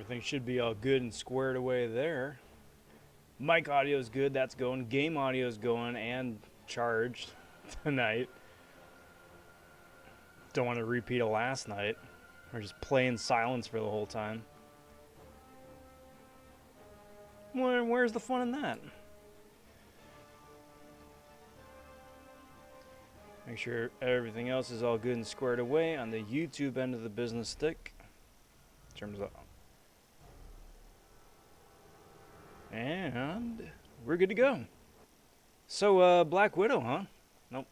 Everything should be all good and squared away there. Mic audio is good, that's going. Game audio is going and charged tonight. Don't want to repeat of last night. Or just play in silence for the whole time. Where's the fun in that? Make sure everything else is all good and squared away on the YouTube end of the business stick. In terms of... And we're good to go. So, Black Widow, huh? Nope.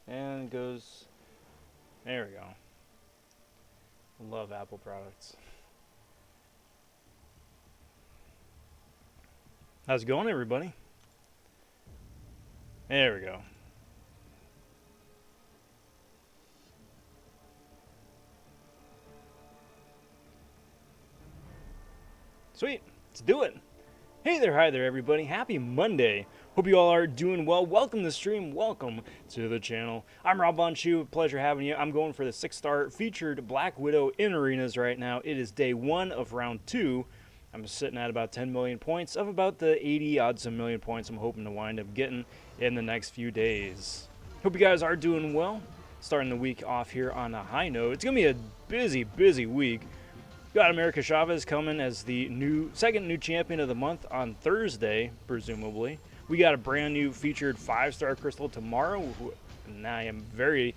And it goes... There we go. Love Apple products. How's it going, everybody? There we go. Sweet. Let's do it. Hey there, hi there, everybody. Happy Monday. Hope you all are doing well. Welcome to the stream. Welcome to the channel. I'm Rob vonShoe. Pleasure having you. I'm going for the 6-star featured Black Widow in arenas right now. It is day 1 of round 2. I'm sitting at about 10 million points of about the 80-odd some million points I'm hoping to wind up getting in the next few days. Hope you guys are doing well. Starting the week off here on a high note. It's going to be a busy week. Got America Chavez coming as the second new champion of the month on Thursday, presumably. We got a brand new featured 5-star crystal tomorrow, and I am very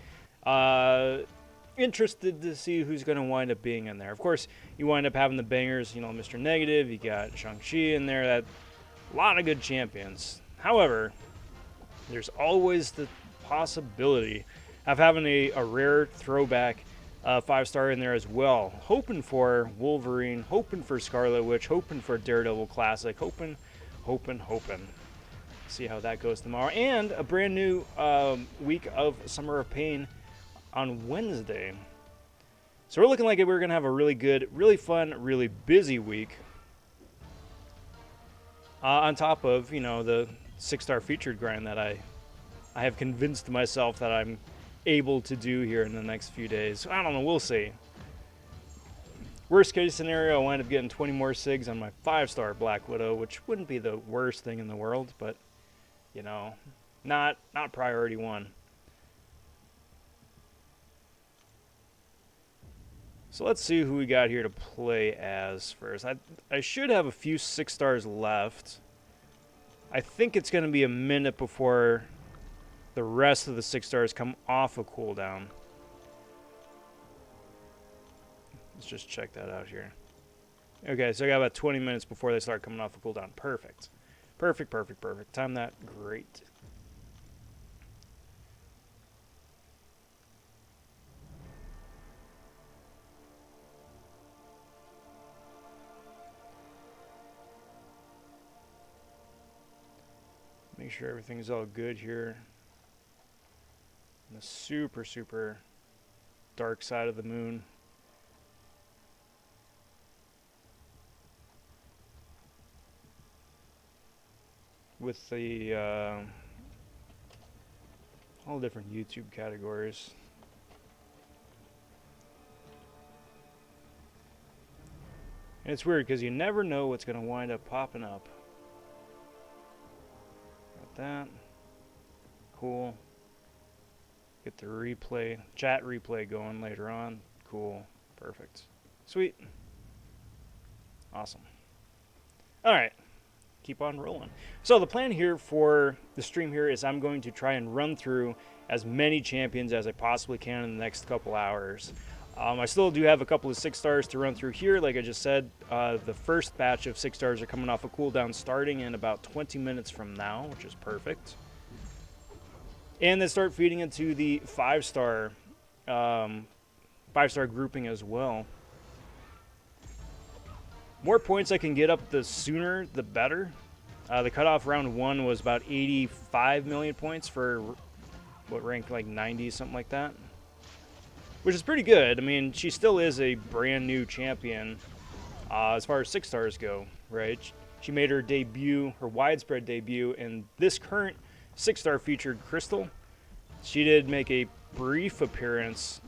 interested to see who's going to wind up being in there. Of course, you wind up having the bangers, you know, Mr. Negative, you got Shang-Chi in there, that a lot of good champions. However, there's always the possibility of having a rare throwback 5-star in there as well. Hoping for Wolverine, hoping for Scarlet Witch, hoping for Daredevil Classic, hoping. See how that goes tomorrow. And a brand new week of Summer of Pain on Wednesday. So we're looking like we're going to have a really good, really fun, really busy week. On top of, you know, the 6-star featured grind that I have convinced myself that I'm able to do here in the next few days. I don't know, we'll see. Worst case scenario, I'll wind up getting 20 more SIGs on my 5-star Black Widow, which wouldn't be the worst thing in the world, but, you know, not priority one. So let's see who we got here to play as first. I should have a few 6-stars left. I think it's going to be a minute before the rest of the 6-stars come off a cooldown. Let's just check that out here. Okay, so I got about 20 minutes before they start coming off a cooldown. Perfect. Perfect. Time that great. Make sure everything's all good here. The super dark side of the moon. With the all different YouTube categories. And it's weird because you never know what's going to wind up popping up. Got that. Cool. Get the replay, chat replay going later on. Cool. Perfect. Sweet. Awesome. All right. Keep on rolling. So the plan here for the stream here is I'm going to try and run through as many champions as I possibly can in the next couple hours. I still do have a couple of 6-stars to run through here. Like I just said, the first batch of 6-stars are coming off a cooldown starting in about 20 minutes from now, which is perfect. And then start feeding into the 5-star grouping as well. More points I can get up, the sooner the better. The cutoff round 1 was about 85 million points for what ranked like 90, something like that. Which is pretty good. I mean, she still is a brand new champion as far as 6-stars go, right? She made her debut, her widespread debut in this current 6-star featured crystal. She did make a brief appearance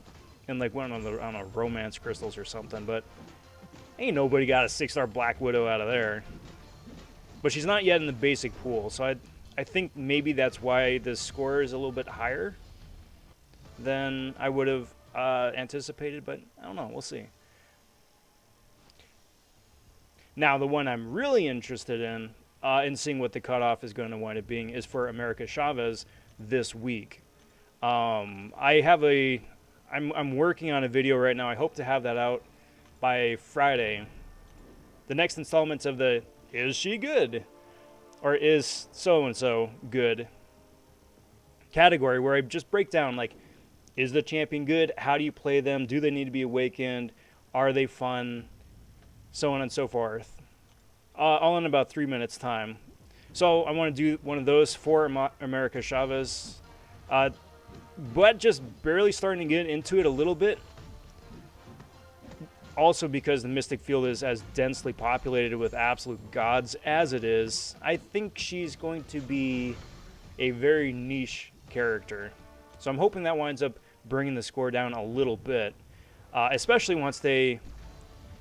in like one of the, I don't know, romance crystals or something, but Ain't nobody got a 6-star Black Widow out of there. But she's not yet in the basic pool, so I think maybe that's why the score is a little bit higher than I would have anticipated, but I don't know. We'll see. Now, the one I'm really interested in seeing what the cutoff is going to wind up being is for America Chavez this week. I'm working on a video right now. I hope to have that out by Friday. The next installments of the Is She Good? Or Is So-and-so Good? Category, where I just break down, like, is the champion good? How do you play them? Do they need to be awakened? Are they fun? So on and so forth. All in about 3 minutes time. So I want to do one of those for America Chavez. But just barely starting to get into it a little bit. Also because the Mystic field is as densely populated with absolute gods as it is, I think she's going to be a very niche character. So I'm hoping that winds up bringing the score down a little bit. Especially once they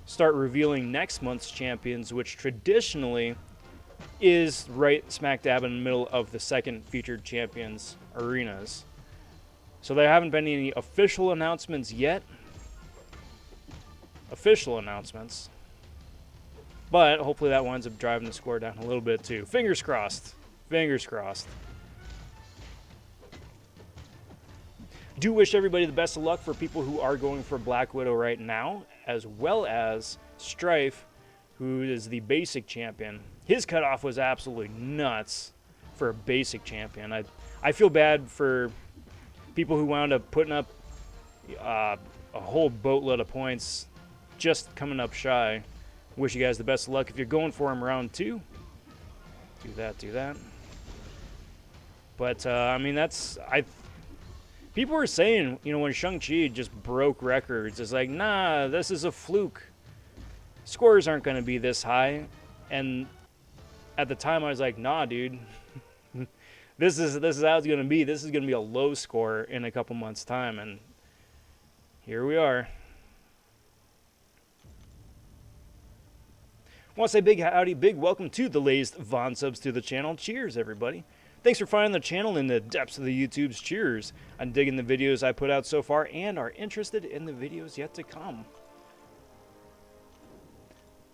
start revealing next month's champions, which traditionally is right smack dab in the middle of the second featured champions arenas. So there haven't been any official announcements yet. But hopefully that winds up driving the score down a little bit too. Fingers crossed. Fingers crossed. Do wish everybody the best of luck for people who are going for Black Widow right now, as well as Strife, who is the basic champion. His cutoff was absolutely nuts for a basic champion. I feel bad for people who wound up putting up a whole boatload of points just coming up shy. Wish you guys the best of luck. If you're going for him round 2, do that. But, I mean, people were saying, you know, when Shang-Chi just broke records, it's like, nah, this is a fluke. Scores aren't going to be this high. And at the time, I was like, nah, dude. This is how it's going to be. This is going to be a low score in a couple months' time. And here we are. I want to say big howdy, big welcome to the latest Von subs to the channel. Cheers, everybody. Thanks for finding the channel in the depths of the YouTube's. Cheers. I'm digging the videos I put out so far and are interested in the videos yet to come.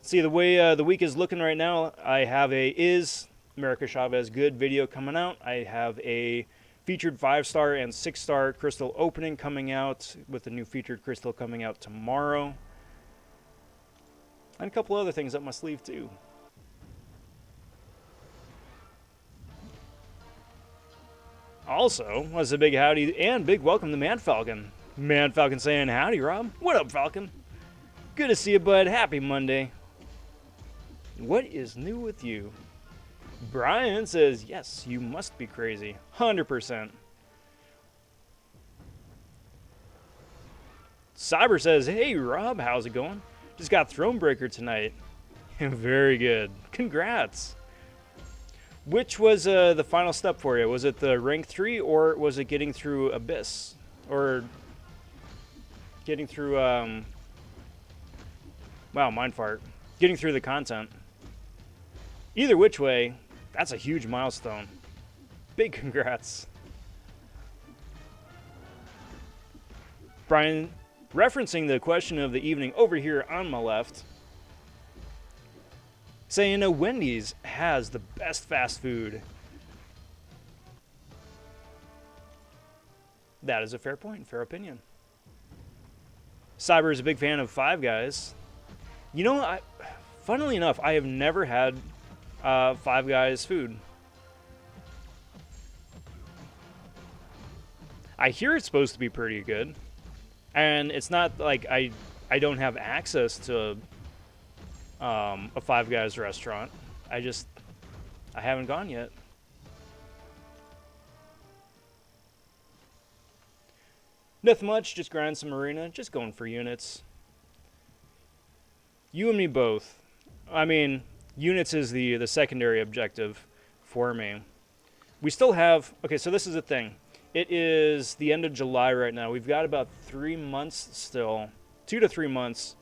See, the way the week is looking right now, I have a Is America Chavez Good video coming out. I have a featured 5-star and 6-star crystal opening coming out, with the new featured crystal coming out tomorrow. And a couple other things up my sleeve, too. Also, was a big howdy and big welcome to Man Falcon. Man Falcon saying, howdy, Rob. What up, Falcon? Good to see you, bud. Happy Monday. What is new with you? Brian says, yes, you must be crazy. 100%. Cyber says, hey, Rob, how's it going? Just got Thronebreaker tonight. Very good. Congrats. Which was the final step for you? Was it the rank 3, or was it getting through Abyss? Or getting through, wow, mind fart. Getting through the content. Either which way, that's a huge milestone. Big congrats. Brian, referencing the question of the evening over here on my left, saying Wendy's has the best fast food. That is a fair point, fair opinion. Cyber is a big fan of Five Guys. You know, funnily enough, I have never had Five Guys food. I hear it's supposed to be pretty good. And it's not like I don't have access to a Five Guys restaurant. I haven't gone yet. Nothing much, just grind some arena, just going for units. You and me both. I mean, units is the secondary objective for me. We still have, okay, so this is the thing. It is the end of July right now. We've got about 3 months still, 2 to 3 months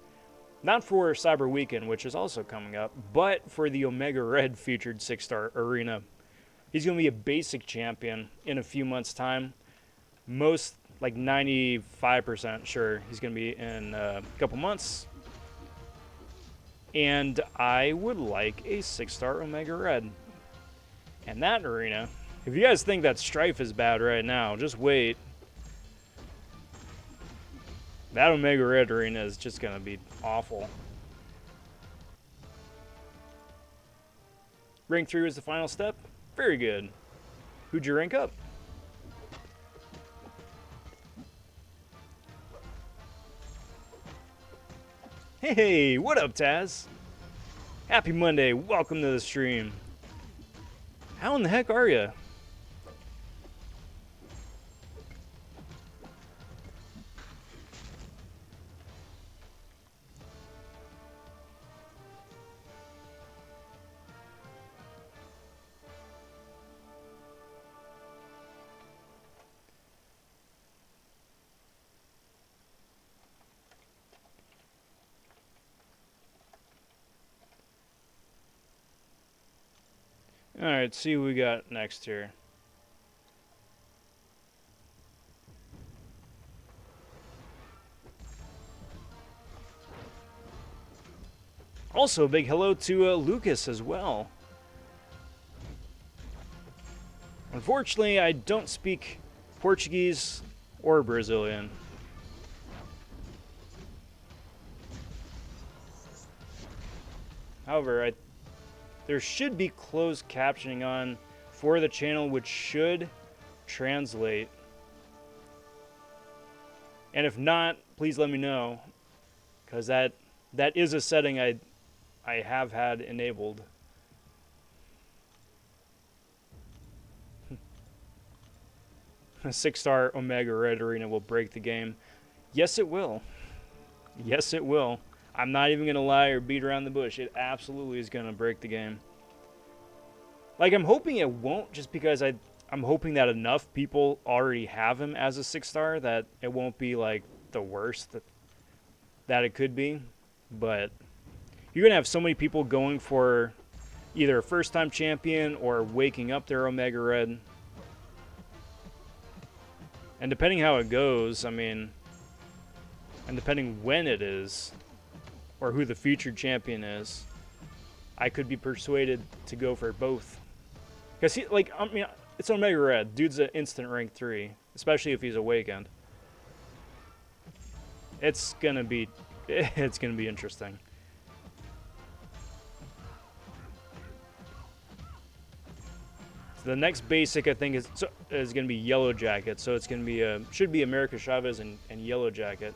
Not for Cyber Weekend, which is also coming up, but for the Omega Red featured 6-star arena. He's going to be a basic champion in a few months' time. Most, like 95% sure he's going to be in a couple months. And I would like a 6-star Omega Red. And that arena, if you guys think that Strife is bad right now, just wait. That Omega Red arena is just going to be awful. Rank 3 was the final step. Very good. Who'd you rank up? Hey, what up, Taz? Happy Monday. Welcome to the stream. How in the heck are you? Alright, see what we got next here. Also, a big hello to Lucas as well. Unfortunately, I don't speak Portuguese or Brazilian. However, there should be closed captioning on for the channel, which should translate. And if not, please let me know, because that is a setting I have had enabled. A 6-star Omega Red arena will break the game. Yes, it will. Yes, it will. I'm not even going to lie or beat around the bush. It absolutely is going to break the game. Like, I'm hoping it won't, just because I'm hoping that enough people already have him as a 6-star that it won't be, like, the worst that it could be. But you're going to have so many people going for either a first-time champion or waking up their Omega Red. And depending how it goes, I mean, and depending when it is, or who the featured champion is, I could be persuaded to go for both. Because, I mean, it's Omega Red. Dude's an instant rank 3, especially if he's awakened. It's gonna be interesting. So the next basic, I think, is gonna be Yellow Jacket. So it's gonna be should be America Chavez and Yellow Jacket,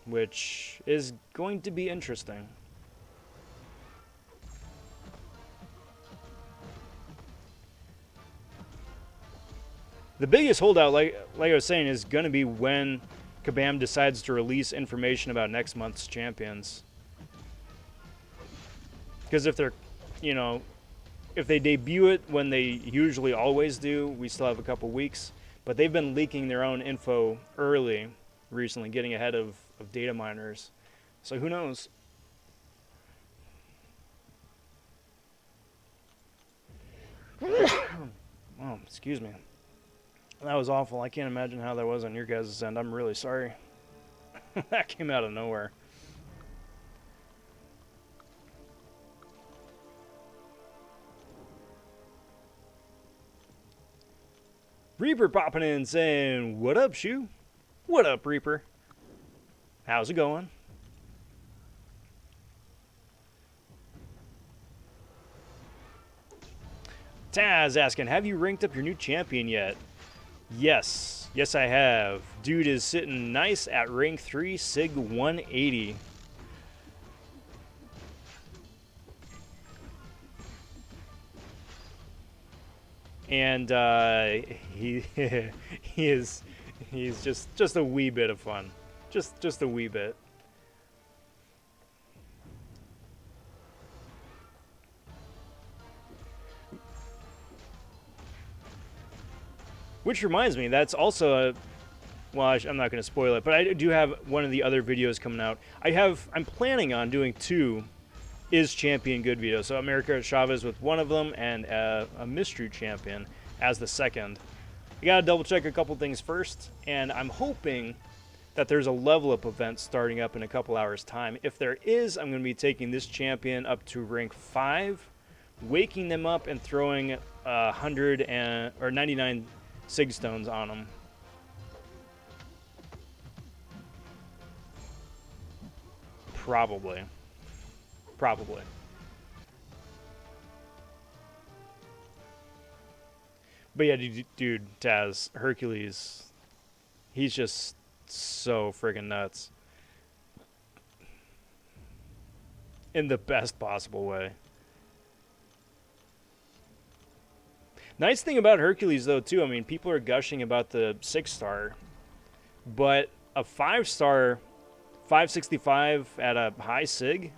which is going to be interesting. The biggest holdout, like I was saying, is going to be when Kabam decides to release information about next month's champions. Because if they're, if they debut it when they usually always do, we still have a couple weeks. But they've been leaking their own info early recently, getting ahead of data miners. So who knows? Oh, excuse me. That was awful. I can't imagine how that was on your guys' end. I'm really sorry. That came out of nowhere. Reaper popping in saying, "What up, Shoe? What up, Reaper? How's it going?" Taz asking, "Have you ranked up your new champion yet?" Yes. Yes, I have. Dude is sitting nice at rank 3, Sig 180. And he's just a wee bit of fun. Just a wee bit. Which reminds me, that's also well, I'm not going to spoil it, but I do have one of the other videos coming out. I'm planning on doing 2 is champion good videos. So America Chavez with one of them, and a mystery champion as the second. I got to double check a couple things first, and I'm hoping that there's a level up event starting up in a couple hours time. If there is, I'm going to be taking this champion up to rank 5, waking them up and throwing 99 sig stones on them. Probably. But yeah, dude, Taz, Hercules, he's just so friggin' nuts. In the best possible way. Nice thing about Hercules, though, too, I mean, people are gushing about the 6-star, but a 5-star 565 at a high sig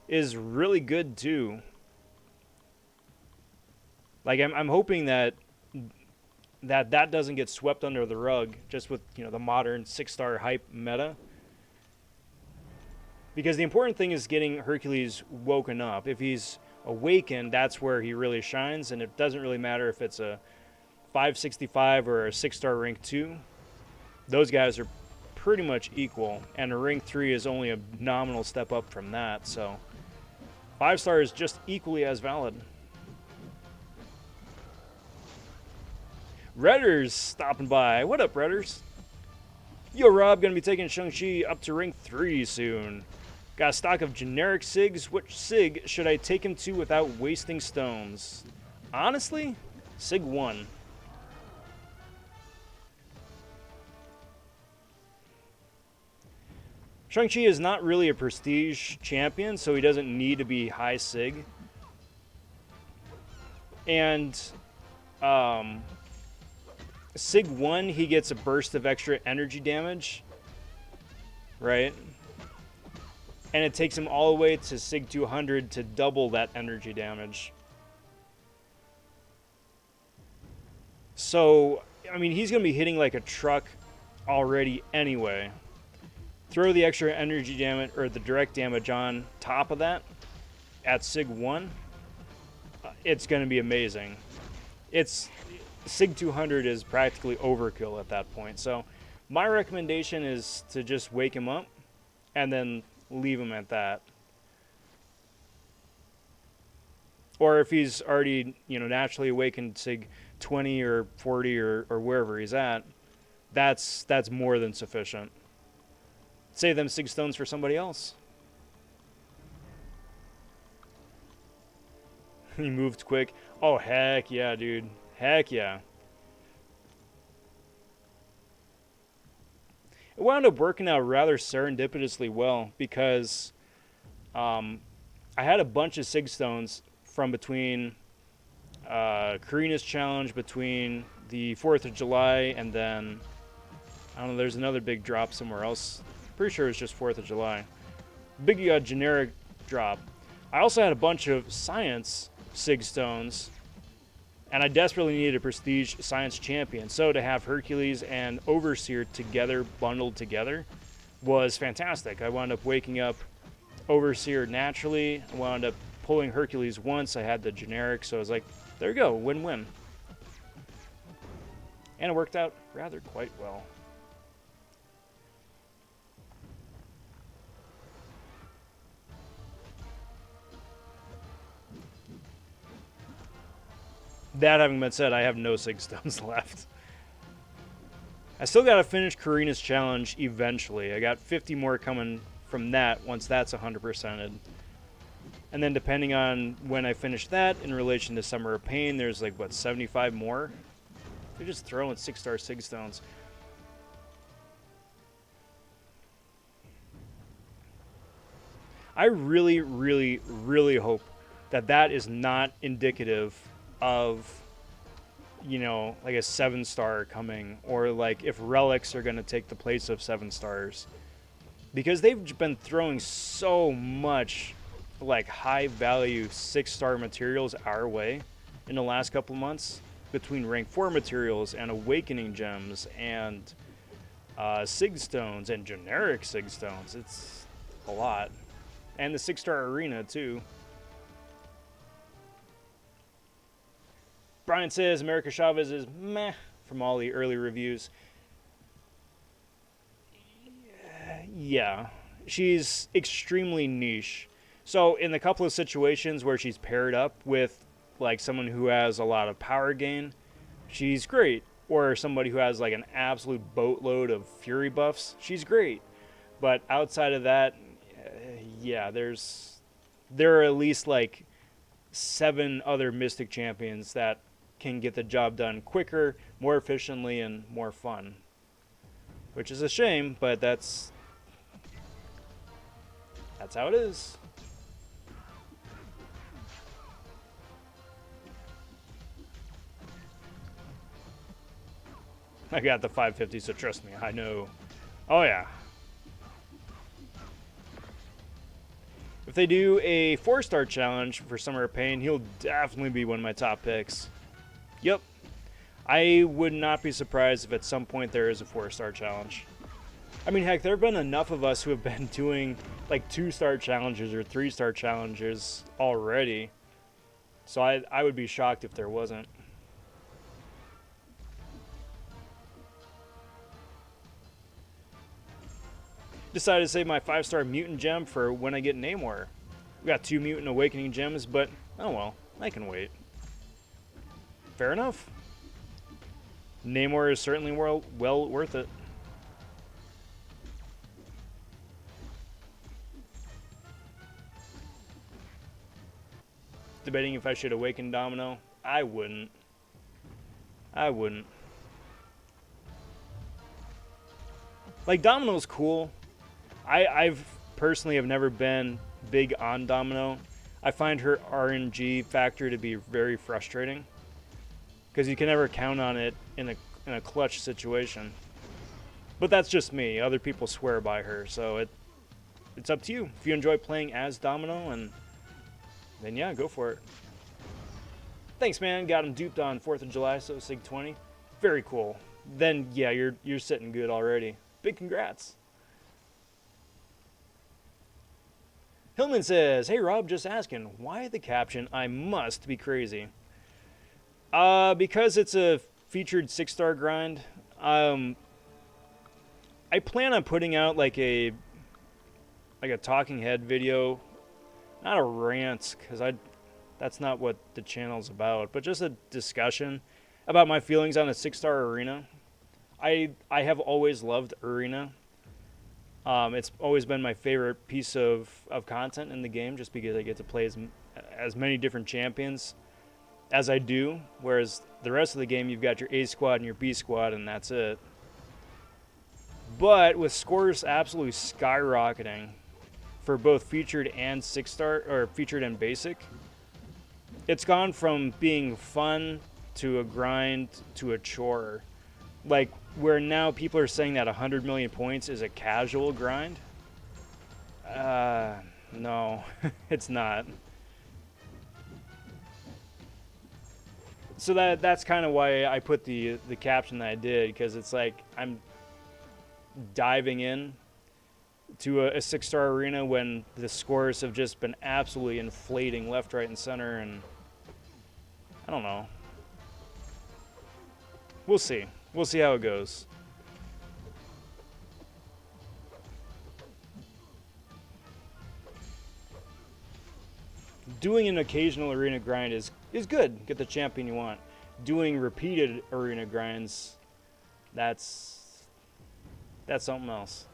is really good, too. Like, I'm hoping that doesn't get swept under the rug just with, you know, the modern 6-star hype meta. Because the important thing is getting Hercules woken up. If he's awakened, that's where he really shines, and it doesn't really matter if it's a 565 or a 6-star rank 2. Those guys are pretty much equal, and a rank 3 is only a nominal step up from that, so 5-star is just equally as valid. Redders stopping by. What up, Redders? Yo, Rob, gonna be taking Shang-Chi up to rank 3 soon. Got a stock of generic SIGs. Which SIG should I take him to without wasting stones? Honestly, SIG 1. Shang-Chi is not really a prestige champion, so he doesn't need to be high SIG. And, SIG 1, he gets a burst of extra energy damage, right? And it takes him all the way to SIG 200 to double that energy damage. So, I mean, he's going to be hitting like a truck already anyway. Throw the extra energy damage, or the direct damage on top of that at SIG 1, it's going to be amazing. SIG 200 is practically overkill at that point. So my recommendation is to just wake him up and then leave him at that. Or if he's already, you know, naturally awakened SIG 20 or 40 or wherever he's at, that's more than sufficient. Save them 6 stones for somebody else. He moved quick. Oh, heck yeah, dude. Heck yeah. It wound up working out rather serendipitously well because I had a bunch of SIG stones from between Karina's challenge, between the 4th of July, and then, I don't know, there's another big drop somewhere else. Pretty sure it's just 4th of July. Big generic drop. I also had a bunch of science SIG stones, and I desperately needed a prestige science champion. So to have Hercules and Overseer together, bundled together, was fantastic. I wound up waking up Overseer naturally. I wound up pulling Hercules once. I had the generic, so I was like, there you go, win-win. And it worked out rather quite well. That having been said, I have no SIG stones left. I still got to finish Karina's challenge eventually. I got 50 more coming from that once that's 100%ed. And then depending on when I finish that in relation to Summer of Pain, there's like, what, 75 more? They're just throwing 6-star SIG stones. I really, really, really hope that that is not indicative of, you know, like a 7-star coming, or like if relics are going to take the place of 7 stars, because they've been throwing so much like high value 6-star materials our way in the last couple of months, between rank 4 materials and awakening gems and Sig Stones and generic Sig Stones. It's a lot. And the 6-star arena, too. Brian says America Chavez is meh from all the early reviews. Yeah, she's extremely niche. So in the couple of situations where she's paired up with like someone who has a lot of power gain, she's great. Or somebody who has like an absolute boatload of fury buffs, she's great. But outside of that, yeah, there are at least like 7 other Mystic champions that can get the job done quicker, more efficiently, and more fun. Which is a shame, but that's how it is. I got the 550, so trust me, I know. Oh yeah. If they do a 4-star challenge for Summer of Pain, he'll definitely be one of my top picks. Yep. I would not be surprised if at some point there is a 4-star challenge. I mean, heck, there have been enough of us who have been doing like 2-star challenges or 3-star challenges already. So I would be shocked if there wasn't. Decided to save my 5-star mutant gem for when I get Namor. We got 2 mutant awakening gems, but oh well, I can wait. Fair enough. Namor is certainly well worth it. Debating if I should awaken Domino. I wouldn't. Like, Domino's cool. I've personally have never been big on Domino. I find her RNG factor to be very frustrating because you can never count on it in a clutch situation. But that's just me. Other people swear by her, so it's up to you. If you enjoy playing as Domino, and then yeah, go for it. Thanks, man. Got him duped on 4th of July, so Sig 20. Very cool. Then yeah, you're sitting good already. Big congrats. Hillman says, hey Rob, just asking, why the caption, I must be crazy? Because it's a featured 6-star grind. I plan on putting out like a talking head video. Not a rant, because that's not what the channel's about, but just a discussion about my feelings on a 6-star arena. I have always loved arena. It's always been my favorite piece of content in the game, just because I get to play as many different champions as I do, whereas the rest of the game, you've got your A squad and your B squad, and that's it. But with scores absolutely skyrocketing for both featured and 6-star, or featured and basic, it's gone from being fun to a grind to a chore. Like, where now people are saying that 100 million points is a casual grind. No, it's not. So that's kind of why I put the caption that I did, because it's like I'm diving in to a 6-star arena when the scores have just been absolutely inflating left, right, and center, and I don't know. We'll see. We'll see how it goes. Doing an occasional arena grind is good. Get the champion you want. Doing repeated arena grinds, that's something else.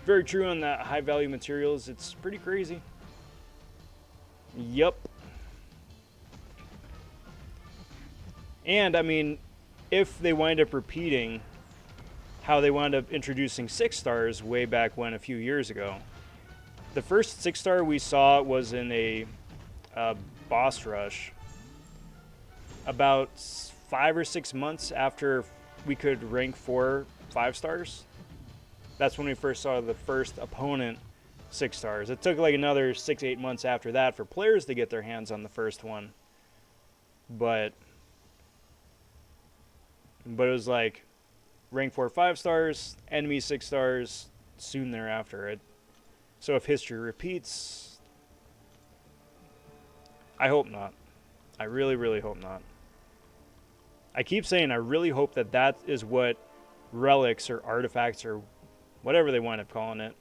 Very true on that high value materials. It's pretty crazy. Yep. And I mean, if they wind up repeating how they wound up introducing 6-stars way back when a few years ago, the first 6-star we saw was in a boss rush about 5 or 6 months after we could rank 4 5-stars. That's when we first saw the first opponent 6-stars. It took like another 6-8 months after that for players to get their hands on the first one. but it was like rank 4 5 stars, enemy 6 stars soon thereafter. So if history repeats, I hope not. I really, really hope not. I keep saying I really hope that that is what relics or artifacts or whatever they wind up calling it,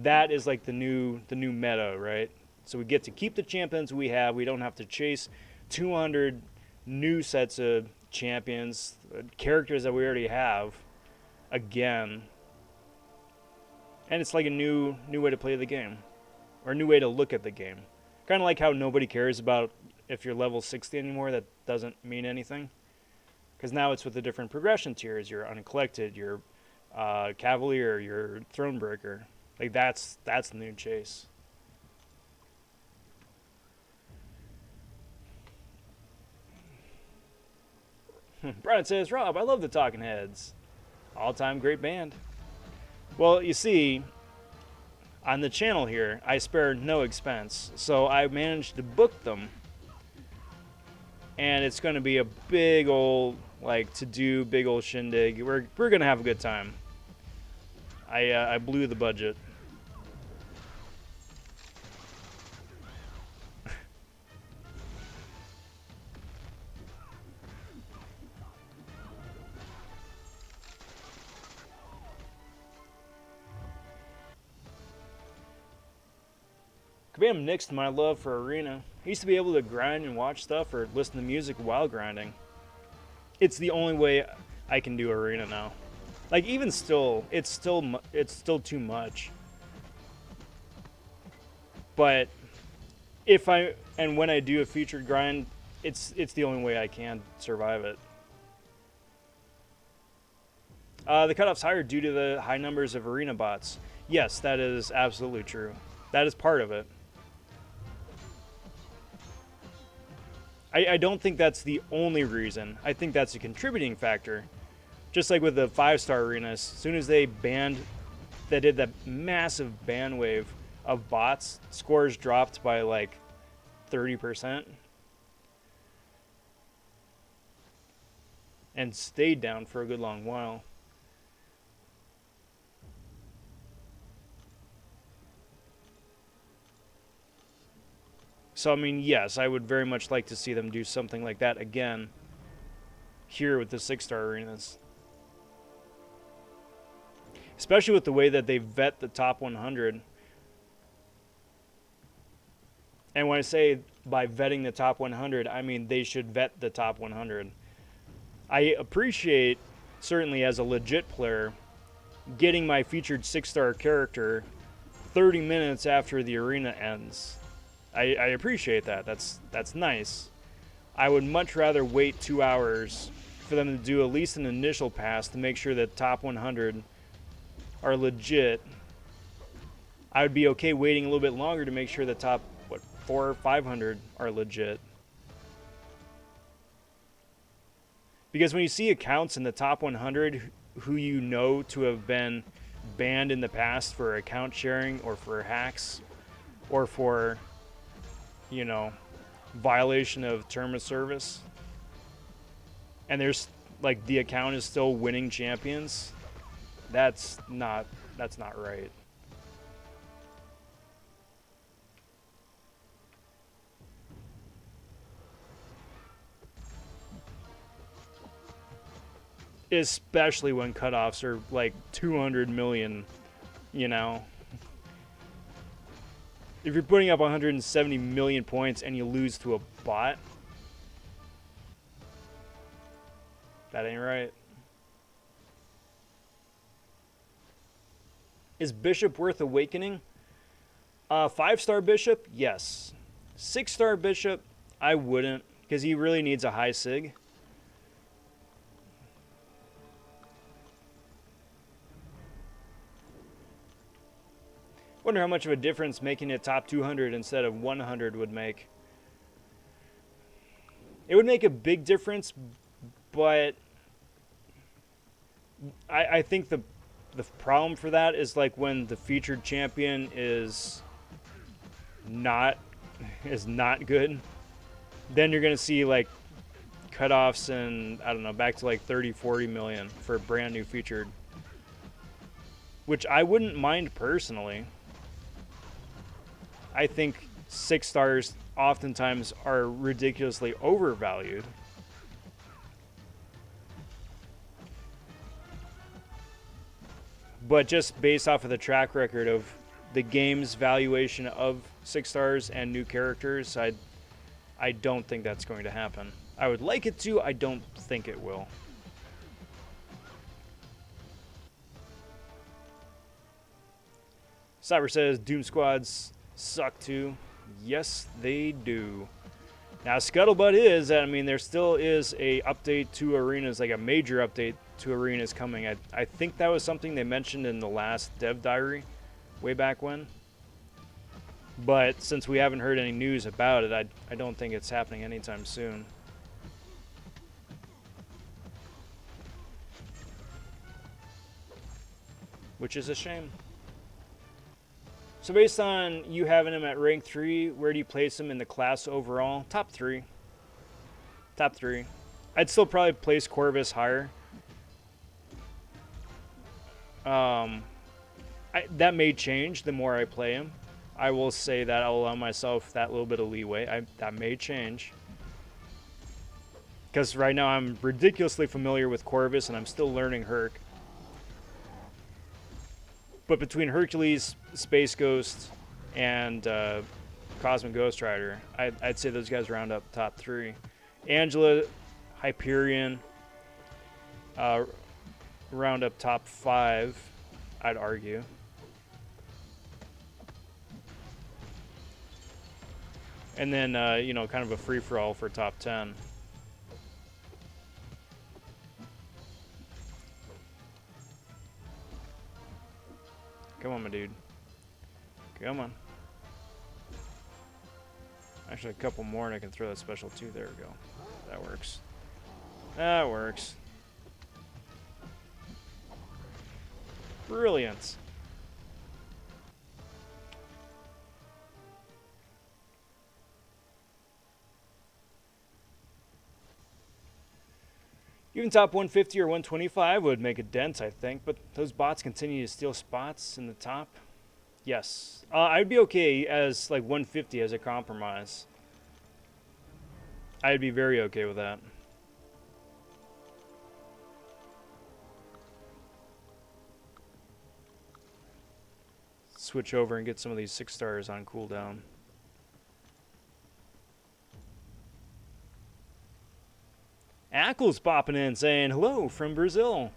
that is like the new meta, right? So we get to keep the champions we have. We don't have to chase 200 new sets of champions, characters that we already have again. And it's like a new way to play the game, or a new way to look at the game. Kind of like how nobody cares about if you're level 60 anymore. That doesn't mean anything, because now it's with the different progression tiers. You're Uncollected, you're Cavalier, you're Thronebreaker. Like that's the new chase. Brian says, Rob, I love the Talking Heads. All-time great band. Well, you see, on the channel here, I spare no expense. So I managed to book them. And it's going to be a big old, like, to-do, big old shindig. We're going to have a good time. I blew the budget. Kabam nixed my love for Arena. I used to be able to grind and watch stuff or listen to music while grinding. It's the only way I can do Arena now. Like even still, it's still too much. But when I do a featured grind, it's the only way I can survive it. The cutoff's higher due to the high numbers of Arena bots. Yes, that is absolutely true. That is part of it. I don't think that's the only reason. I think that's a contributing factor. Just like with the 5-star arenas, as soon as they did that massive ban wave of bots, scores dropped by like 30%. And stayed down for a good long while. So, I mean, yes, I would very much like to see them do something like that again here with the 6-star arenas. Especially with the way that they vet the top 100. And when I say by vetting the top 100, I mean they should vet the top 100. I appreciate, certainly as a legit player, getting my featured 6-star character 30 minutes after the arena ends. I appreciate that. That's nice. I would much rather wait 2 hours for them to do at least an initial pass to make sure that top 100 are legit. I would be okay waiting a little bit longer to make sure the top 400 or 500 are legit. Because when you see accounts in the top 100 who you know to have been banned in the past for account sharing or for hacks or for, you know, violation of term of service, and there's like the account is still winning champions, that's not right. Especially when cutoffs are like 200 million, you know. If you're putting up 170 million points and you lose to a bot, that ain't right. Is Bishop worth awakening? 5-star Bishop, yes. 6-star Bishop, I wouldn't, because he really needs a high sig. Wonder how much of a difference making it top 200 instead of 100 would make. It would make a big difference, but I think the problem for that is like when the featured champion is not good. then you're going to see like cutoffs and I don't know, back to like 30-40 million for a brand new featured, which I wouldn't mind personally. I think 6 stars oftentimes are ridiculously overvalued. But just based off of the track record of the game's valuation of 6 stars and new characters, I don't think that's going to happen. I would like it to, I don't think it will. Cyber says Doom Squads suck too. Yes, they do. Now, scuttlebutt is that, I mean, there still is a update to arenas, like a major update to arenas coming. I think that was something they mentioned in the last dev diary way back when. But since we haven't heard any news about it, I don't think it's happening anytime soon. Which is a shame. So based on you having him at rank 3, where do you place him in the class overall? Top 3. Top 3. I'd still probably place Corvus higher. That may change the more I play him. I will say that I'll allow myself that little bit of leeway. That may change. Because right now I'm ridiculously familiar with Corvus and I'm still learning Herc. But between Hercules, Space Ghost, and Cosmic Ghost Rider, I'd say those guys round up top 3. Angela, Hyperion, round up top 5, I'd argue. And then, you know, kind of a free-for-all for top 10. Come on, my dude. Come on. Actually, a couple more and I can throw that special too. There we go. That works. That works. Brilliant. Even top 150 or 125 would make a dent, I think, but those bots continue to steal spots in the top. Yes. I'd be okay as like 150 as a compromise. I'd be very okay with that. Switch over and get some of these 6 stars on cooldown. Ackles popping in saying hello from Brazil.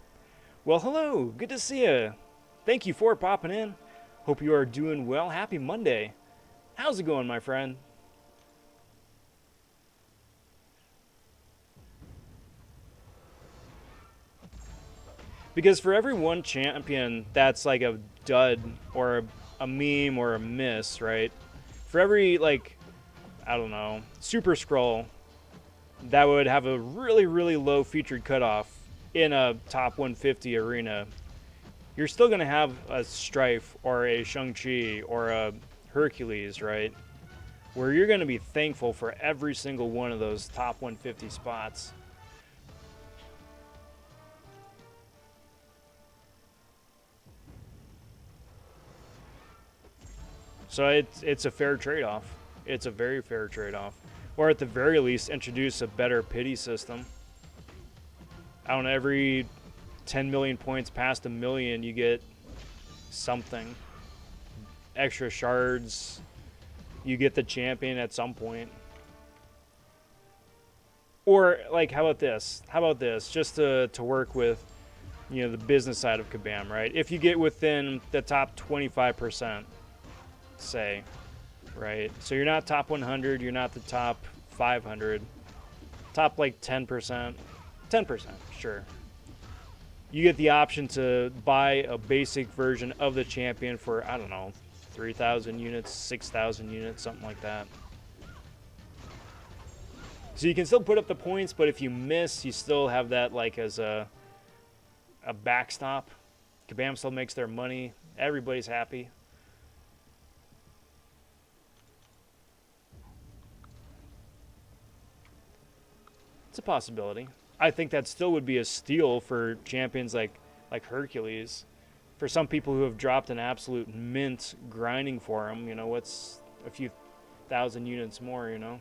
Well, hello. Good to see you. Thank you for popping in. Hope you are doing well. Happy Monday. How's it going, my friend? Because for every one champion that's like a dud or a meme or a miss, right? For every, like, I don't know, Super Scroll that would have a really, really low featured cutoff in a top 150 arena, you're still going to have a Strife or a Shang-Chi or a Hercules, right? Where you're going to be thankful for every single one of those top 150 spots. So it's a fair trade-off. It's a very fair trade-off. Or at the very least, introduce a better pity system. I don't know, every 10 million points past a million, you get something. Extra shards. You get the champion at some point. Or, like, how about this? How about this? Just to work with, you know, the business side of Kabam, right? If you get within the top 25%, say, right? So you're not top 100, you're not the top 500, top like 10%, 10%, sure. You get the option to buy a basic version of the champion for, I don't know, 3,000 units, 6,000 units, something like that. So you can still put up the points, but if you miss, you still have that like as a backstop. Kabam still makes their money. Everybody's happy. It's a possibility. I think that still would be a steal for champions like Hercules. For some people who have dropped an absolute mint grinding for him, you know, what's a few thousand units more, you know?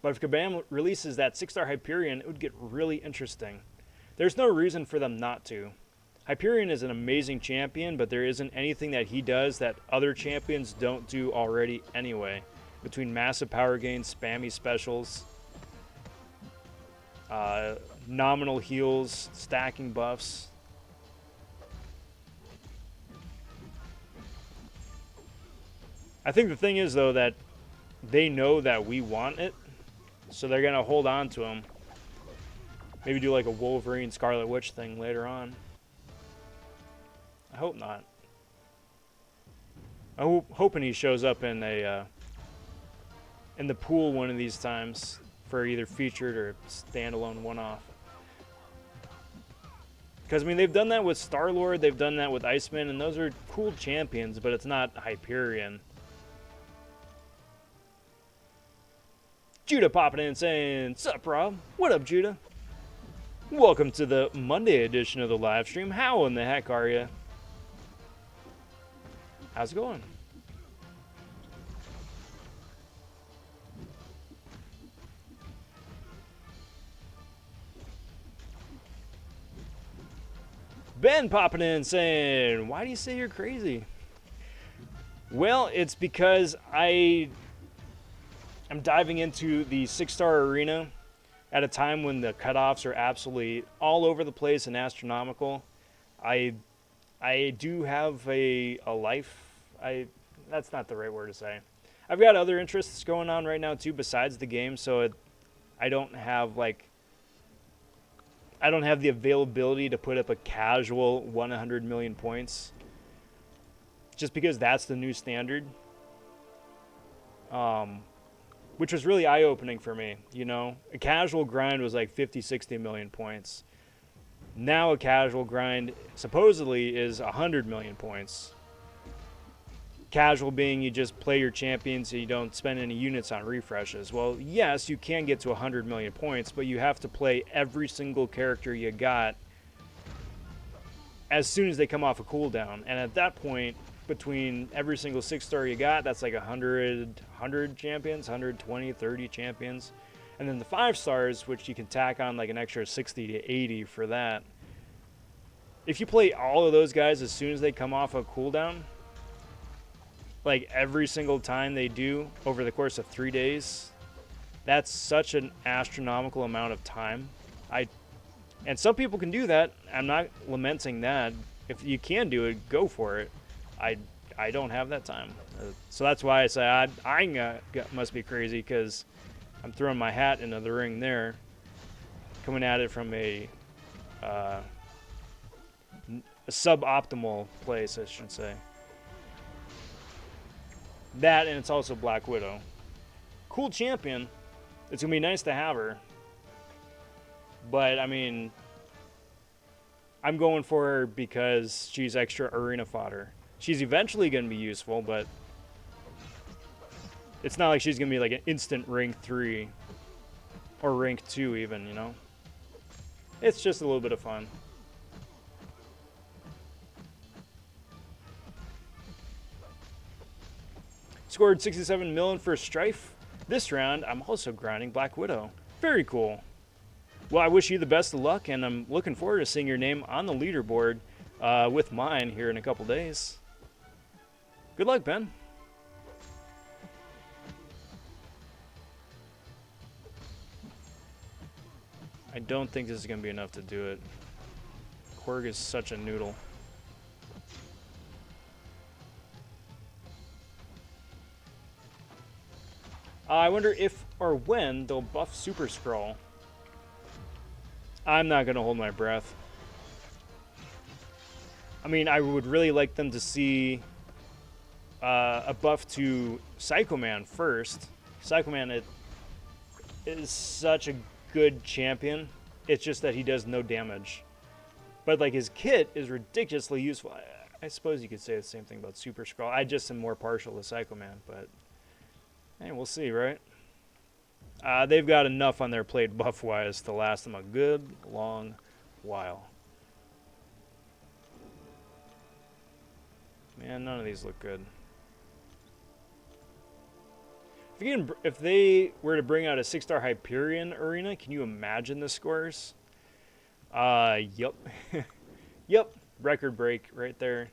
But if Kabam releases that 6-star Hyperion, it would get really interesting. There's no reason for them not to. Hyperion is an amazing champion, but there isn't anything that he does that other champions don't do already anyway. Between massive power gains, spammy specials, nominal heals, stacking buffs. I think the thing is, though, that they know that we want it, so they're going to hold on to him. Maybe do like a Wolverine Scarlet Witch thing later on. I hope not. I'm hoping he shows up in a in the pool one of these times for either featured or standalone one-off. Because, I mean, they've done that with Star-Lord, they've done that with Iceman, and those are cool champions, but it's not Hyperion. Judah popping in saying, "Sup, Rob? What up, Judah? Welcome to the Monday edition of the live stream. How in the heck are you? How's it going?" Ben popping in saying, "Why do you say you're crazy?" Well, it's because I'm diving into the 6-star arena at a time when the cutoffs are absolutely all over the place and astronomical. I do have a life. That's not the right word to say. I've got other interests going on right now too besides the game, so I don't have the availability to put up a casual 100 million points. Just because that's the new standard. Which was really eye-opening for me, you know? A casual grind was like 50, 60 million points. Now a casual grind supposedly is 100 million points. Casual being you just play your champions and you don't spend any units on refreshes. Well, yes, you can get to 100 million points, but you have to play every single character you got as soon as they come off a cooldown. And at that point, between every single 6-star you got, that's like 100 champions, 120, 30 champions. And then the 5-stars, which you can tack on like an extra 60 to 80 for that. If you play all of those guys as soon as they come off a cooldown, like every single time they do over the course of 3 days, that's such an astronomical amount of time. And some people can do that. I'm not lamenting that. If you can do it, go for it. I don't have that time. So that's why I say I must be crazy, because I'm throwing my hat into the ring there. Coming at it from a suboptimal place, I should say. That, and it's also Black Widow. Cool champion. It's going to be nice to have her. But, I mean, I'm going for her because she's extra arena fodder. She's eventually going to be useful, but it's not like she's going to be like an instant rank 3 or rank 2 even, you know? It's just a little bit of fun. Scored 67 million for Strife. This round, I'm also grinding Black Widow. Very cool. Well, I wish you the best of luck, and I'm looking forward to seeing your name on the leaderboard with mine here in a couple days. Good luck, Ben. I don't think this is going to be enough to do it. Korg is such a noodle. I wonder if or when they'll buff Super Scroll. I'm not going to hold my breath. I mean, I would really like them to see a buff to Psycho Man first. Psycho Man is such a good champion. It's just that he does no damage. But like his kit is ridiculously useful. I suppose you could say the same thing about Super Scroll. I just am more partial to Psycho Man, but Hey, we'll see, right? They've got enough on their plate buff-wise to last them a good long while. Man, none of these look good. If they were to bring out a 6-star Hyperion arena, can you imagine the scores? Yep. Yep. Record break right there.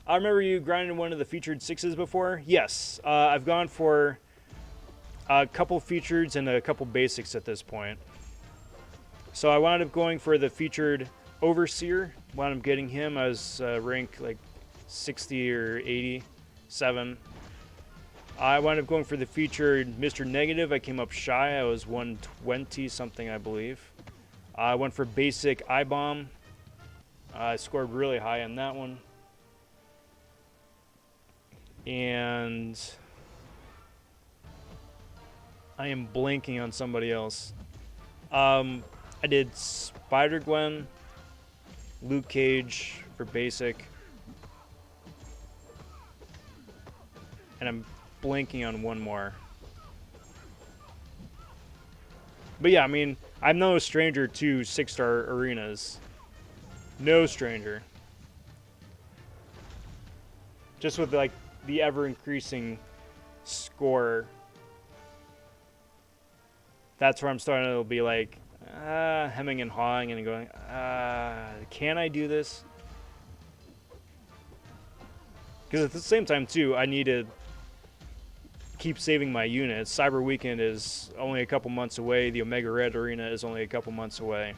I remember you grinding one of the featured 6s before. Yes. I've gone for a couple features and a couple basics at this point. So I wound up going for the featured Overseer. Wound up getting him. I was rank like 60 or 87. I wound up going for the featured Mr. Negative. I came up shy. I was 120 something, I believe. I went for basic I-Bomb. I scored really high on that one. And I am blanking on somebody else. I did Spider-Gwen, Luke Cage for basic. And I'm blanking on one more. But yeah, I mean, I'm no stranger to 6-star arenas. No stranger. Just with like the ever-increasing score, that's where I'm starting to be like hemming and hawing and going, can I do this? Because at the same time too, I need to keep saving my units. Cyber Weekend is only a couple months away. The Omega Red Arena is only a couple months away.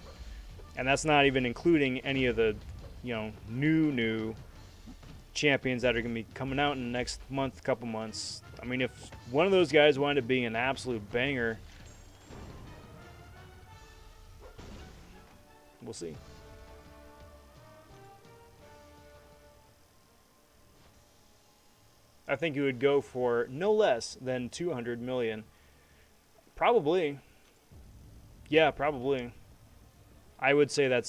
And that's not even including any of the, new champions that are going to be coming out in the next month, couple months. I mean, if one of those guys wound up being an absolute banger, we'll see. I think you would go for no less than 200 million. Probably. Yeah, probably. I would say that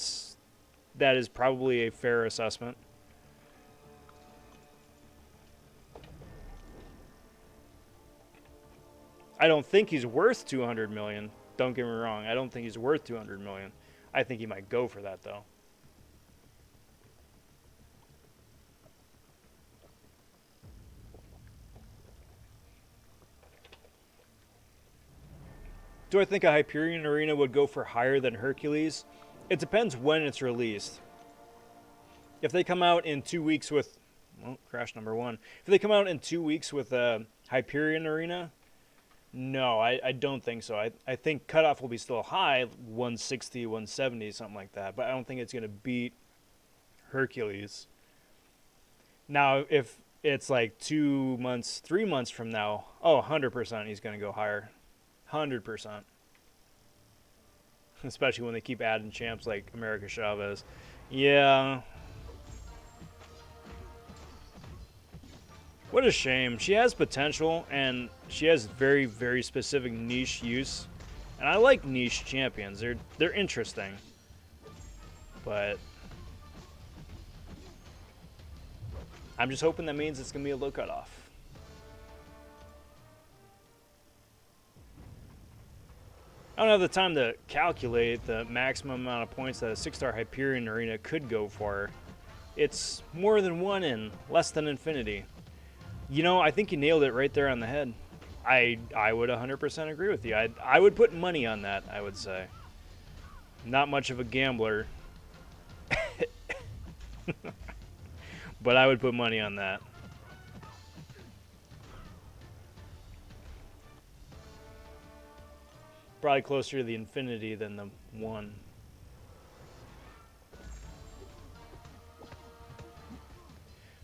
is probably a fair assessment. I don't think he's worth 200 million. Don't get me wrong. I don't think he's worth 200 million. I think he might go for that though. Do I think a Hyperion Arena would go for higher than Hercules? It depends when it's released. If they come out in 2 weeks with... Well, crash number one. If they come out in 2 weeks with a Hyperion Arena... No, I don't think so. I think cutoff will be still high, 160, 170, something like that. But I don't think it's going to beat Hercules. Now, if it's like 2 months, 3 months from now, 100% he's going to go higher. 100%. Especially when they keep adding champs like America Chavez. Yeah. What a shame. She has potential, and she has very, very specific niche use. And I like niche champions. They're interesting. But I'm just hoping that means it's going to be a low cutoff. I don't have the time to calculate the maximum amount of points that a 6-star Hyperion Arena could go for. It's more than one in less than infinity. I think you nailed it right there on the head. I would 100% agree with you. I would put money on that, I would say. Not much of a gambler. But I would put money on that. Probably closer to the infinity than the one.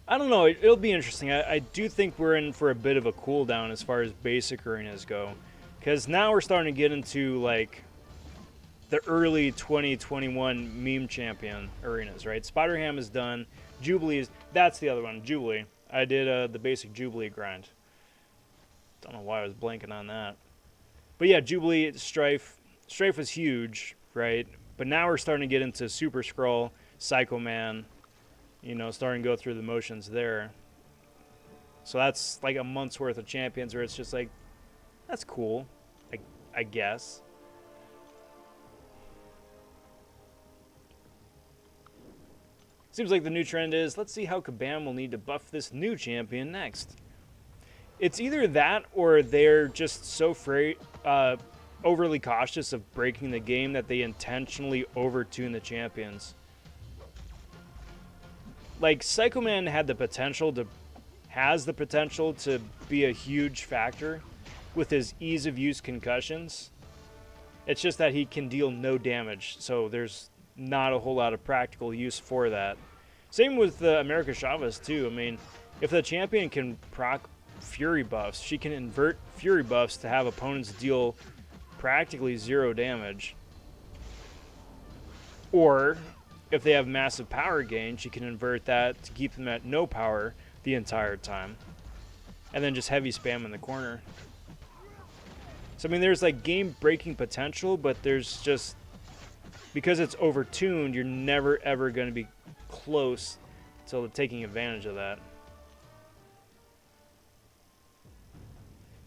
I don't know. It'll be interesting. I do think we're in for a bit of a cool down as far as basic arenas go. Because now we're starting to get into, like, the early 2021 meme champion arenas, right? Spider-Ham is done. Jubilee is... That's the other one, Jubilee. I did the basic Jubilee grind. Don't know why I was blanking on that. But yeah, Jubilee, Strife. Strife was huge, right? But now we're starting to get into Super Skrull, Psycho Man... starting to go through the motions there. So that's like a month's worth of champions where it's just like, that's cool, I guess. Seems like the new trend is, let's see how Kabam will need to buff this new champion next. It's either that or they're just so overly cautious of breaking the game that they intentionally overtune the champions. Like, Psycho Man has the potential to be a huge factor with his ease of use concussions. It's just that he can deal no damage, so there's not a whole lot of practical use for that. Same with America Chavez too. I mean, if the champion can proc Fury buffs, she can invert Fury buffs to have opponents deal practically 0 damage. Or, if they have massive power gain, she can invert that to keep them at no power the entire time. And then just heavy spam in the corner. So, I mean, there's like game-breaking potential, but there's just... because it's overtuned, you're never ever going to be close to taking advantage of that.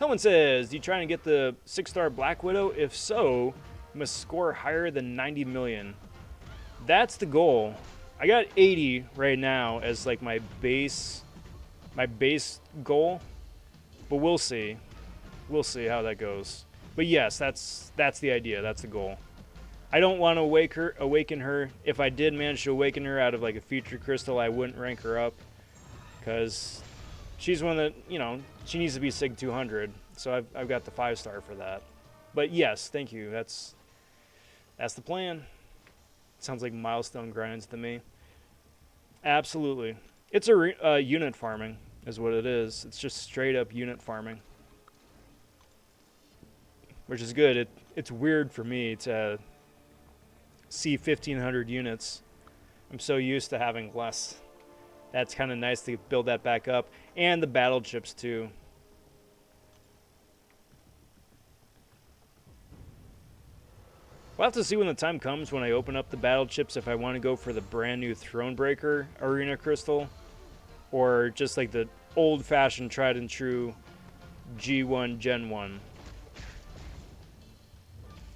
Hellman says, "Do you try to get the 6-star Black Widow? If so, you must score higher than 90 million. That's the goal. I got 80 right now as like my base goal, but we'll see. We'll see how that goes. But yes, that's the idea. That's the goal. I don't want to awaken her. If I did manage to awaken her out of like a featured crystal, I wouldn't rank her up because she's one that, you know, she needs to be Sig 200. So I've got the 5-star for that. But yes, thank you. That's the plan. Sounds like milestone grinds to me. Absolutely. It's a unit farming is what it is. It's just straight up unit farming, which is good. It's weird for me to see 1,500 units. I'm so used to having less. That's kind of nice to build that back up. And the battle chips too. We'll have to see when the time comes when I open up the battle chips if I want to go for the brand new Thronebreaker Arena Crystal or just like the old-fashioned tried and true G1 Gen 1.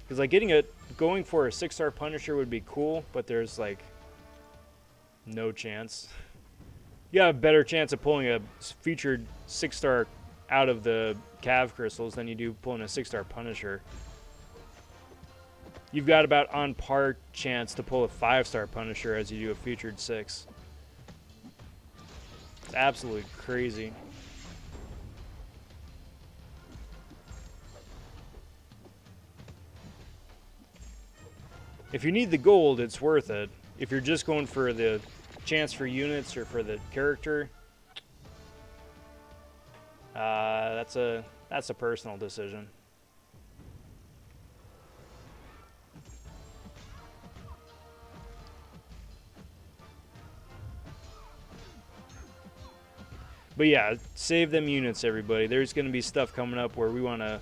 Because like going for a 6-star Punisher would be cool, but there's like no chance. You have a better chance of pulling a featured 6-star out of the Cav crystals than you do pulling a 6-star Punisher. You've got about on par chance to pull a 5-star Punisher as you do a featured 6. It's absolutely crazy. If you need the gold, it's worth it. If you're just going for the chance for units or for the character, that's a personal decision. But yeah, save them units, everybody. There's going to be stuff coming up where we want to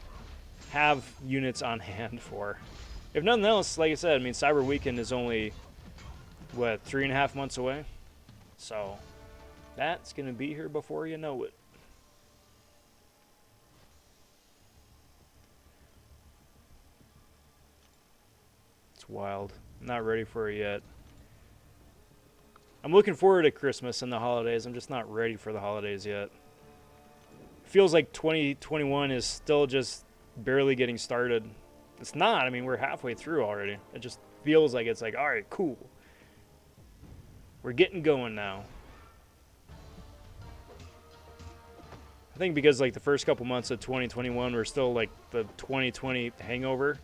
have units on hand for. If nothing else, like I said, I mean, Cyber Weekend is only, what, 3.5 months away? So, that's going to be here before you know it. It's wild. I'm not ready for it yet. I'm looking forward to Christmas and the holidays. I'm just not ready for the holidays yet. Feels like 2021 is still just barely getting started. It's not. I mean, we're halfway through already. It just feels like it's like, all right, cool. We're getting going now. I think because like the first couple months of 2021 were still like the 2020 hangover.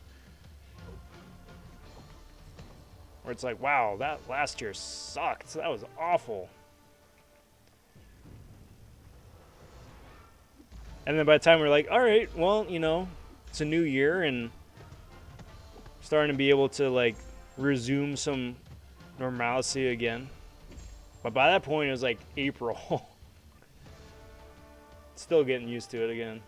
Where it's like, wow, that last year sucked. That was awful. And then by the time we're like, all right, well, you know, it's a new year and starting to be able to like resume some normalcy again. But by that point, it was like April. Still getting used to it again.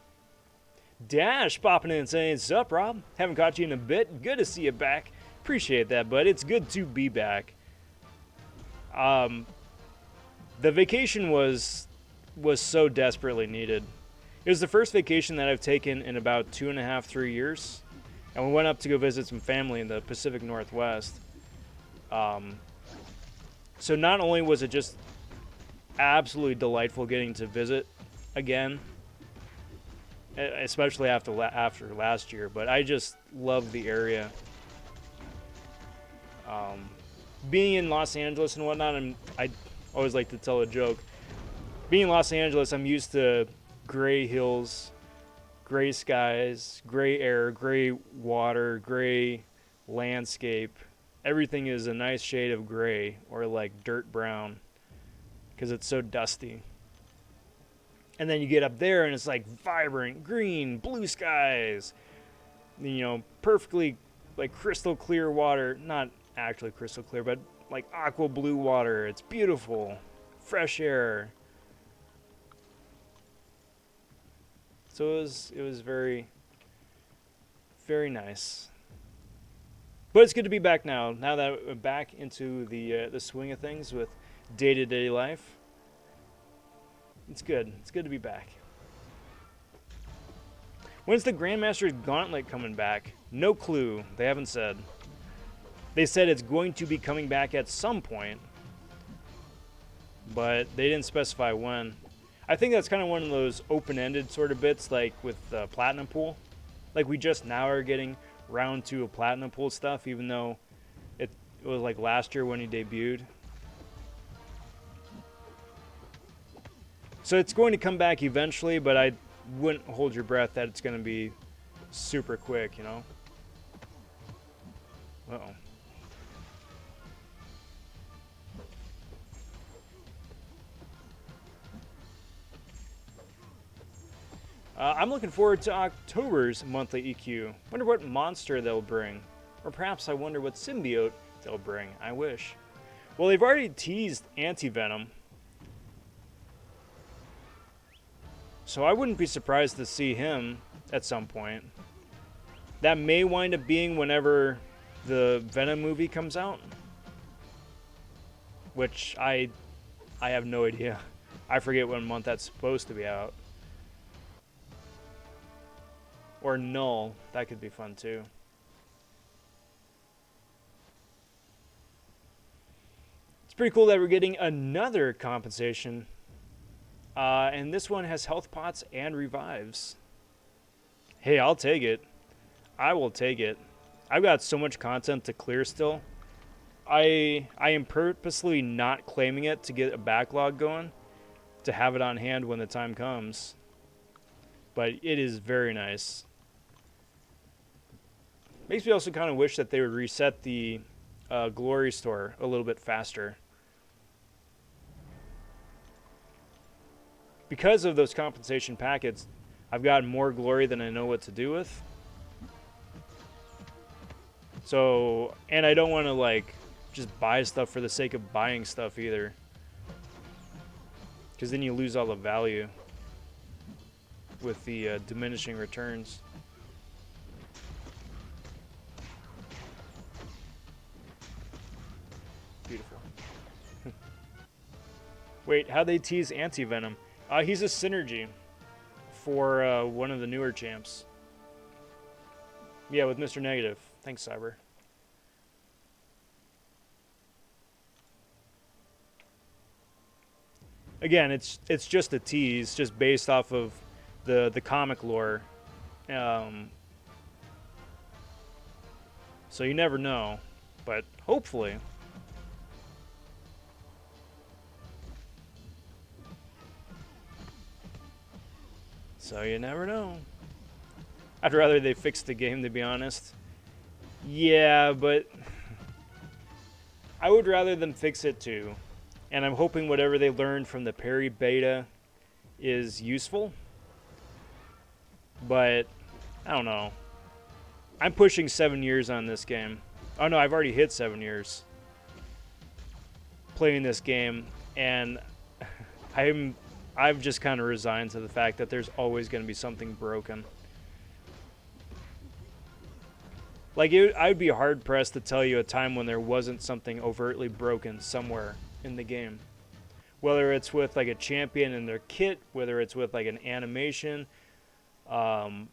Dash popping in and saying, "Sup, Rob? Haven't caught you in a bit. Good to see you back. Appreciate that, bud. It's good to be back." The vacation was was so desperately needed. It was the first vacation that I've taken in about 2.5, 3 years. And we went up to go visit some family in the Pacific Northwest. So not only was it just absolutely delightful getting to visit again, especially after last year, but I just love the area. Being in Los Angeles and whatnot, I always like to tell a joke. Being in Los Angeles, I'm used to gray hills, gray skies, gray air, gray water, gray landscape. Everything is a nice shade of gray or like dirt brown because it's so dusty. And then you get up there and it's like vibrant green, blue skies, you know, perfectly like crystal clear water. Not actually crystal clear, but like aqua blue water. It's beautiful, fresh air. So it was very, very nice. But it's good to be back now. Now that we're back into the swing of things with day-to-day life, it's good. It's good to be back. When's the Grandmaster's Gauntlet coming back? No clue. They haven't said. They said it's going to be coming back at some point, but they didn't specify when. I think that's kind of one of those open-ended sort of bits, like with the Platinum Pool. Like we just now are getting round 2 of Platinum Pool stuff, even though it was like last year when he debuted. So it's going to come back eventually, but I wouldn't hold your breath that it's going to be super quick, you know? Uh-oh. I'm looking forward to October's monthly EQ. Wonder what monster they'll bring. Or perhaps I wonder what symbiote they'll bring. I wish. Well, they've already teased Anti-Venom. So I wouldn't be surprised to see him at some point. That may wind up being whenever the Venom movie comes out. Which I have no idea. I forget what month that's supposed to be out. Or Null. That could be fun too. It's pretty cool that we're getting another compensation. And this one has health pots and revives. Hey, I'll take it. I will take it. I've got so much content to clear still. I am purposely not claiming it to get a backlog going, to have it on hand when the time comes. But it is very nice. Makes me also kind of wish that they would reset the Glory store a little bit faster. Because of those compensation packets, I've gotten more glory than I know what to do with. So, and I don't want to like just buy stuff for the sake of buying stuff either. Because then you lose all the value with the diminishing returns. Beautiful. Wait, how'd they tease Anti-Venom? He's a synergy for one of the newer champs. Yeah, with Mr. Negative. Thanks, Cyber. Again, it's just a tease, just based off of the comic lore. So you never know, but hopefully. So you never know. I'd rather they fix the game, to be honest. Yeah, but I would rather them fix it too. And I'm hoping whatever they learned from the Perry beta is useful. But I don't know. I'm pushing 7 years on this game. Oh no, I've already hit 7 years playing this game, and I've just kind of resigned to the fact that there's always going to be something broken. Like, I would be hard-pressed to tell you a time when there wasn't something overtly broken somewhere in the game. whether it's with like a champion in their kit, whether it's with like an animation, um,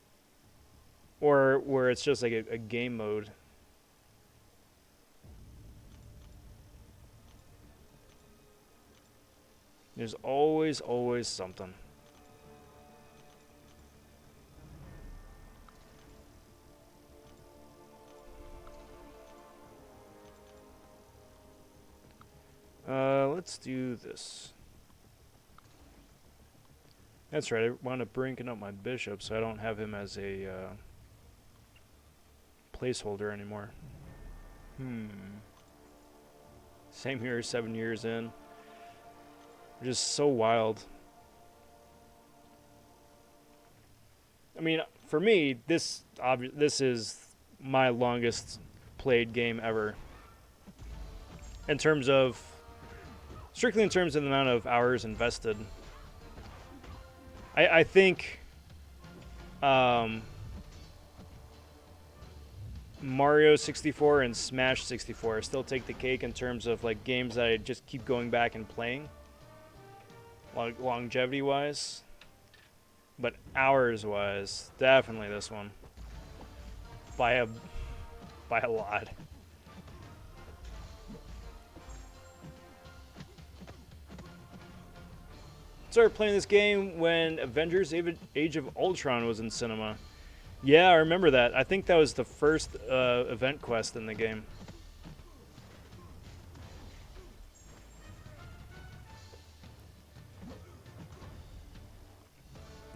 or where it's just like a game mode. There's always something. Let's do this. That's right, I wound up breaking up my bishop, so I don't have him as a placeholder anymore. Same here, 7 years in. Just so wild. I mean, for me, this is my longest played game ever. In terms of, strictly in terms of the amount of hours invested. I think Mario 64 and Smash 64 still take the cake in terms of like games that I just keep going back and playing, like longevity wise. But hours wise, definitely this one by a lot. Started playing this game when Avengers Age of Ultron was in cinema. Yeah, I remember that. I think that was the first event quest in the game.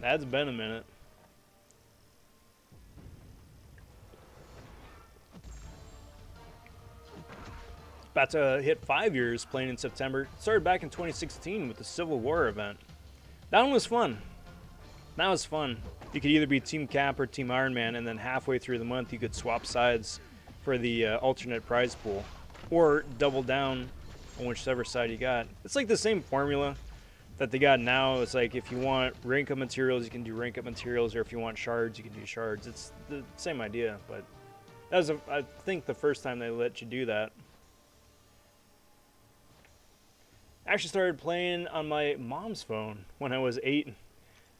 That's been a minute. About to hit 5 years playing in September. Started back in 2016 with the Civil War event. That one was fun. That was fun. You could either be Team Cap or Team Iron Man, and then halfway through the month you could swap sides for the alternate prize pool. Or double down on whichever side you got. It's like the same formula that they got now. It's like if you want rank up materials, you can do rank up materials, or if you want shards, you can do shards. It's the same idea, but that was, I think, the first time they let you do that. I actually started playing on my mom's phone when I was 8.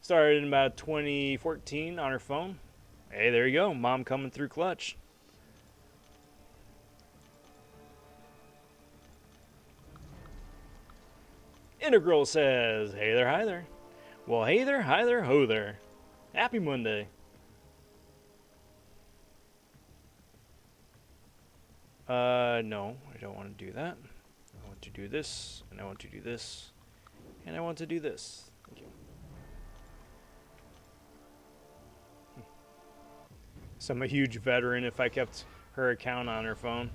Started in about 2014 on her phone. Hey, there you go. Mom coming through clutch. Integral says, hey there, hi there. Well, hey there, hi there, ho there. Happy Monday. No, I don't want to do that. I want to do this, and I want to do this, and I want to do this. Thank you. So I'm a huge veteran if I kept her account on her phone.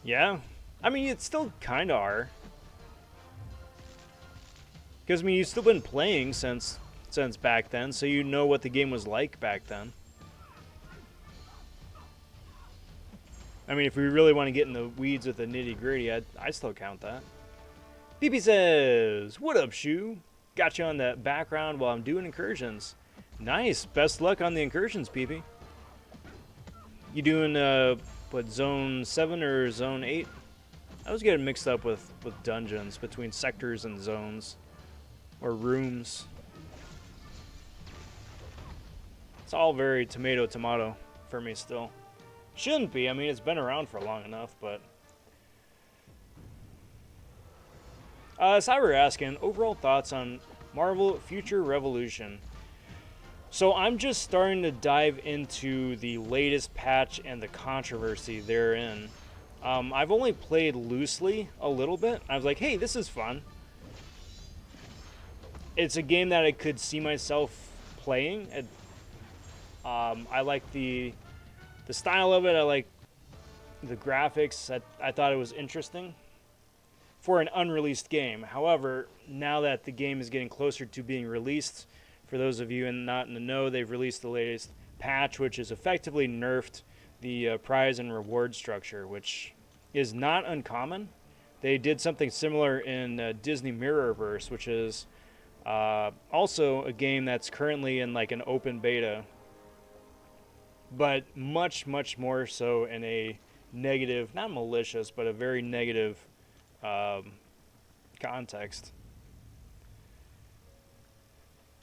Yeah. I mean, it's still kind of are. Because, I mean, you've still been playing since back then, so you know what the game was like back then. I mean, if we really want to get in the weeds with the nitty-gritty, I still count that. PP says, what up, Shoe? Got you on the background while I'm doing incursions. Nice. Best luck on the incursions, PP. You doing, what, Zone 7 or Zone 8? I was getting mixed up with dungeons between sectors and zones. Or rooms. It's all very tomato for me still. Shouldn't be. I mean, it's been around for long enough, but... Cyber asking, overall thoughts on Marvel Future Revolution. So I'm just starting to dive into the latest patch and the controversy therein. I've only played loosely a little bit. I was like, hey, this is fun. It's a game that I could see myself playing. I like the style of it. I like the graphics. I thought it was interesting for an unreleased game. However, now that the game is getting closer to being released, for those of you not in the know, they've released the latest patch, which has effectively nerfed the prize and reward structure, which is not uncommon. They did something similar in Disney Mirrorverse, which is also a game that's currently in like an open beta, but much more so in a negative, not malicious, but a very negative context.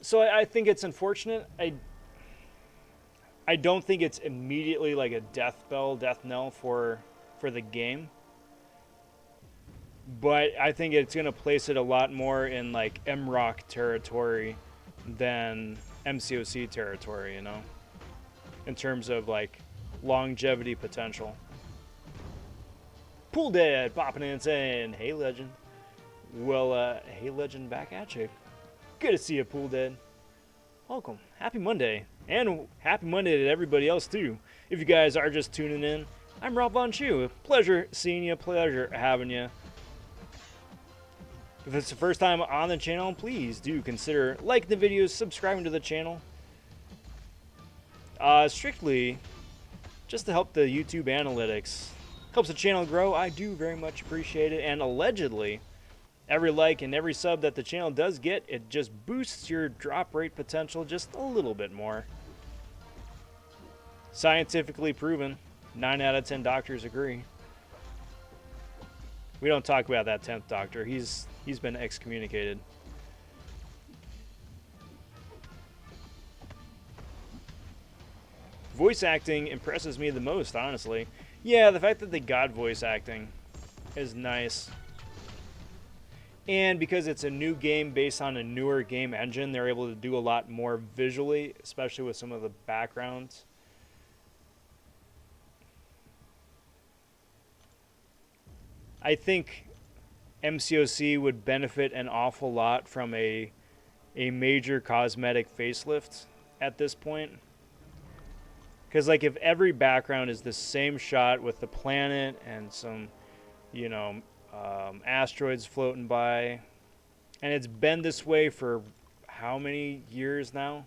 So I think it's unfortunate. I don't think it's immediately like a death knell for the game. But I think it's going to place it a lot more in like mroc territory than mcoc territory, you know, in terms of like longevity potential. Pool Dead popping in and saying, "Hey Legend." Well, hey Legend, back at you. Good to see you, Pool Dead. Welcome. Happy Monday. And happy Monday to everybody else, too. If you guys are just tuning in, I'm Rob vonShoe. Pleasure seeing you. Pleasure having you. If it's the first time on the channel, please do consider liking the videos, subscribing to the channel. Strictly just to help the YouTube analytics. Helps the channel grow. I do very much appreciate it. And allegedly, every like and every sub that the channel does get, it just boosts your drop rate potential just a little bit more. Scientifically proven. 9 out of 10 doctors agree. We don't talk about that 10th doctor. He's been excommunicated. Voice acting impresses me the most, honestly. Yeah, the fact that they got voice acting is nice. And because it's a new game based on a newer game engine, they're able to do a lot more visually, especially with some of the backgrounds. I think mcoc would benefit an awful lot from a major cosmetic facelift at this point. Because, like, if every background is the same shot with the planet and some, you know, asteroids floating by, and it's been this way for how many years now?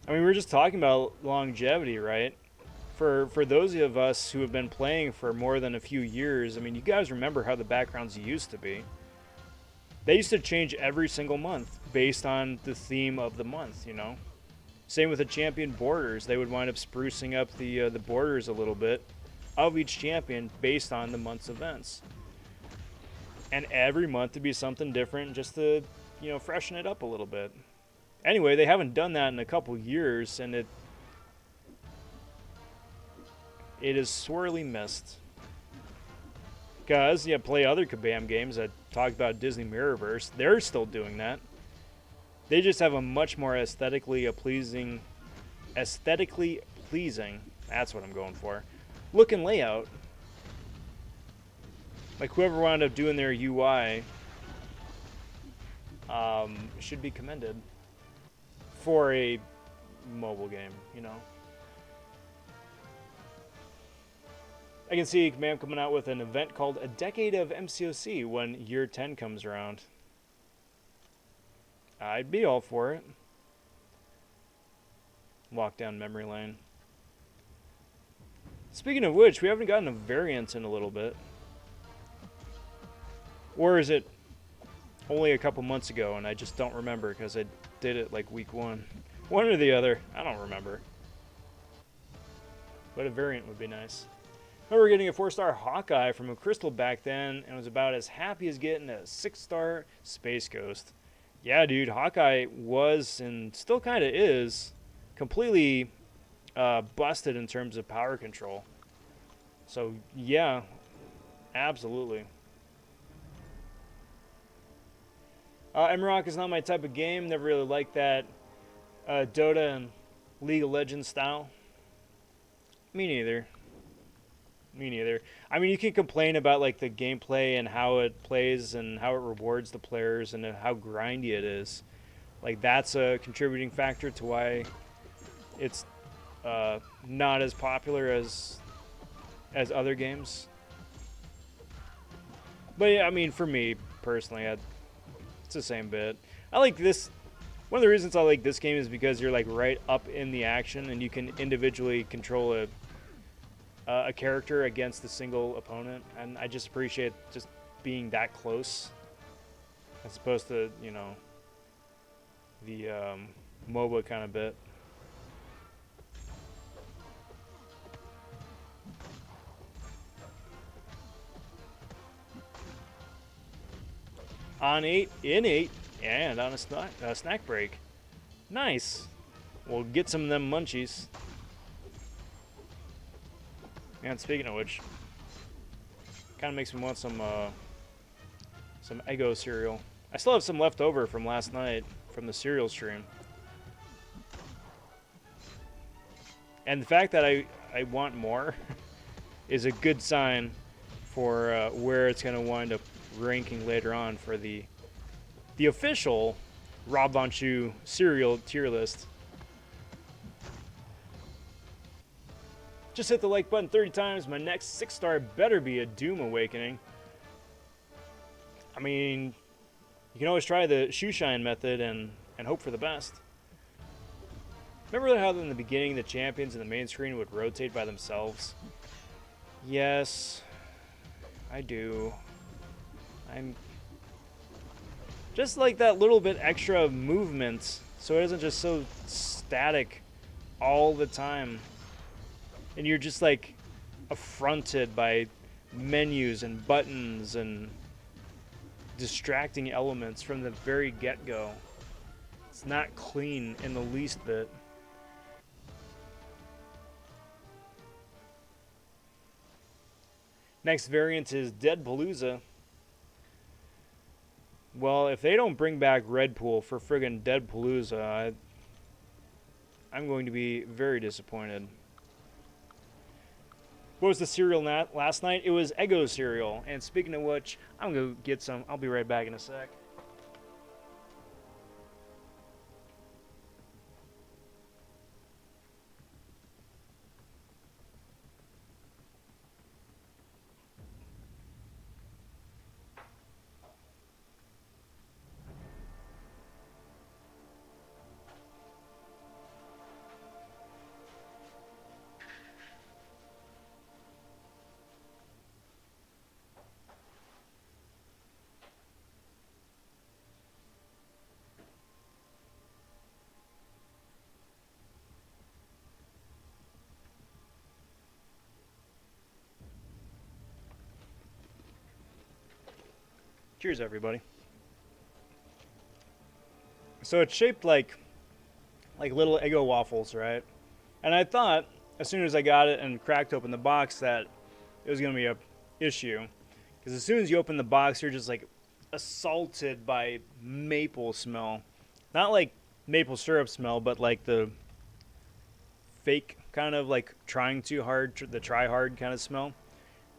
I mean, we're just talking about longevity, right? For those of us who have been playing for more than a few years, I mean, you guys remember how the backgrounds used to be. They used to change every single month based on the theme of the month, you know? Same with the champion borders. They would wind up sprucing up the borders a little bit of each champion based on the month's events. And every month to be something different just to, you know, freshen it up a little bit. Anyway, they haven't done that in a couple years, and it is sorely missed. Because, yeah, play other Kabam games. I talked about Disney Mirrorverse. They're still doing that. They just have a much more aesthetically pleasing, that's what I'm going for, look and layout. Like, whoever wound up doing their UI should be commended for a mobile game, you know. I can see Kabam coming out with an event called A Decade of mcoc when year 10 comes around. I'd be all for it. Walk down memory lane. Speaking of which, we haven't gotten a variant in a little bit. Or is it only a couple months ago and I just don't remember because I did it like week 1. One or the other. I don't remember. But a variant would be nice. I remember getting a 4-star Hawkeye from a crystal back then and was about as happy as getting a 6-star Space Ghost. Yeah, dude, Hawkeye was, and still kind of is, completely busted in terms of power control. So, yeah, absolutely. mroc is not my type of game. Never really liked that Dota and League of Legends style. Me neither. Me neither. I mean, you can complain about like the gameplay and how it plays and how it rewards the players and how grindy it is. Like, that's a contributing factor to why it's not as popular as other games. But yeah, I mean, for me personally, it's the same bit. I like this. One of the reasons I like this game is because you're like right up in the action and you can individually control a character against a single opponent, and I just appreciate just being that close as opposed to, you know, the MOBA kind of bit. On 8, in 8, and on a snack break. Nice. We'll get some of them munchies. And speaking of which, kind of makes me want some Eggo cereal. I still have some left over from last night from the cereal stream. And the fact that I want more is a good sign for where it's going to wind up ranking later on for the official Rob vonShoe cereal tier list. Just hit the like button 30 times. My next 6-star better be a Doom Awakening. I mean, you can always try the shoe shine method and hope for the best. Remember how in the beginning the champions in the main screen would rotate by themselves? Yes, I do. I'm just like that little bit extra movement so it isn't just so static all the time. And you're just like affronted by menus and buttons and distracting elements from the very get-go. It's not clean in the least bit. Next variant is Deadpalooza. Well, if they don't bring back Red Pool for friggin' Deadpalooza, I'm going to be very disappointed. What was the cereal last night? It was Eggo cereal. And speaking of which, I'm going to get some. I'll be right back in a sec. Cheers, everybody. So it's shaped like little Eggo waffles, right? And I thought, as soon as I got it and cracked open the box, that it was going to be a issue. Because as soon as you open the box, you're just like assaulted by maple smell. Not like maple syrup smell, but like the fake kind of like trying too hard, the try hard kind of smell.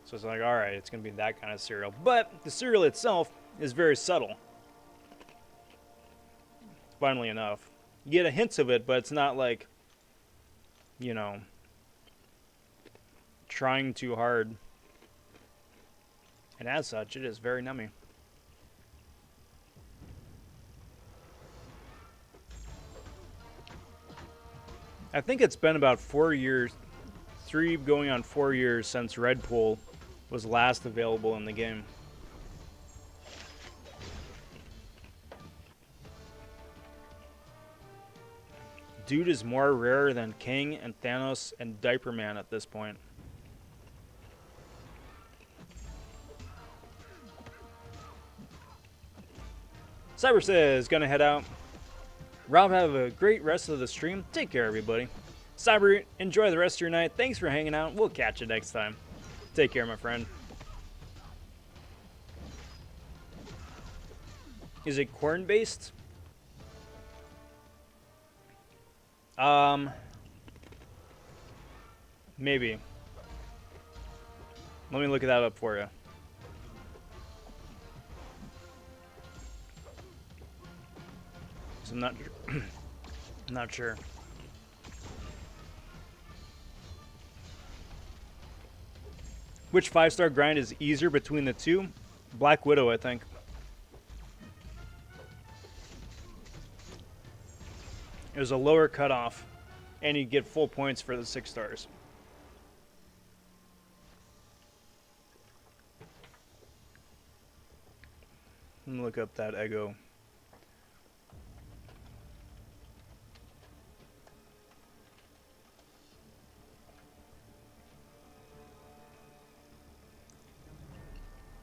So it's like, all right, it's going to be that kind of cereal. But the cereal itself is very subtle. Funnily enough. You get a hint of it, but it's not like, you know, trying too hard. And as such, it is very nummy. I think it's been about 4 years, 3 going on 4 years since Red Pool was last available in the game. Dude is more rare than King and Thanos and Diaper Man at this point. Cyber says, gonna head out. Rob, have a great rest of the stream. Take care, everybody. Cyber, enjoy the rest of your night. Thanks for hanging out. We'll catch you next time. Take care, my friend. Is it corn-based? Maybe. Let me look that up for you. I'm not, I'm not sure. Which 5-star grind is easier between the two? Black Widow, I think. It was a lower cutoff, and you get full points for the 6 stars. Let me look up that Eggo.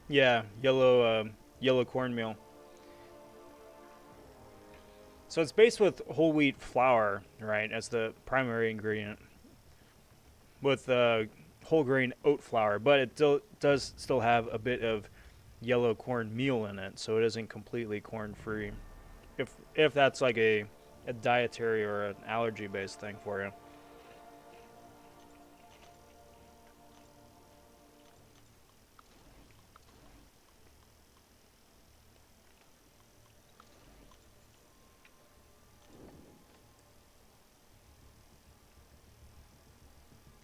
Yeah, yellow cornmeal. So it's based with whole wheat flour, right, as the primary ingredient, with whole grain oat flour, but it does still have a bit of yellow corn meal in it, so it isn't completely corn free. If that's like a dietary or an allergy based thing for you.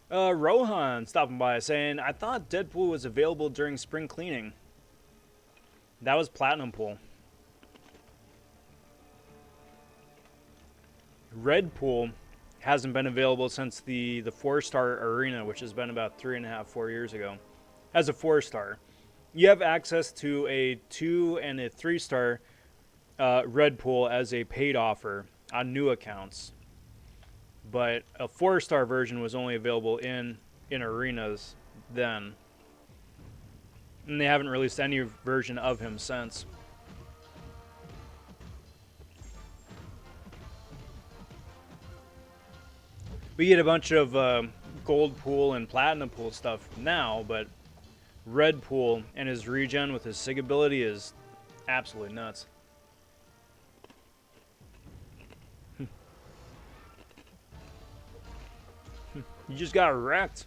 Rohan stopping by saying, I thought Deadpool was available during spring cleaning. That was Platinum Pool. Red Pool hasn't been available since the 4-star arena, which has been about 3.5, 4 years ago. As a 4-star, you have access to a 2 and a 3-star Red Pool as a paid offer on new accounts. But a 4-star version was only available in arenas then. And they haven't released any version of him since. We get a bunch of gold pool and platinum pool stuff now, but red pool and his regen with his sig ability is absolutely nuts. You just got wrecked.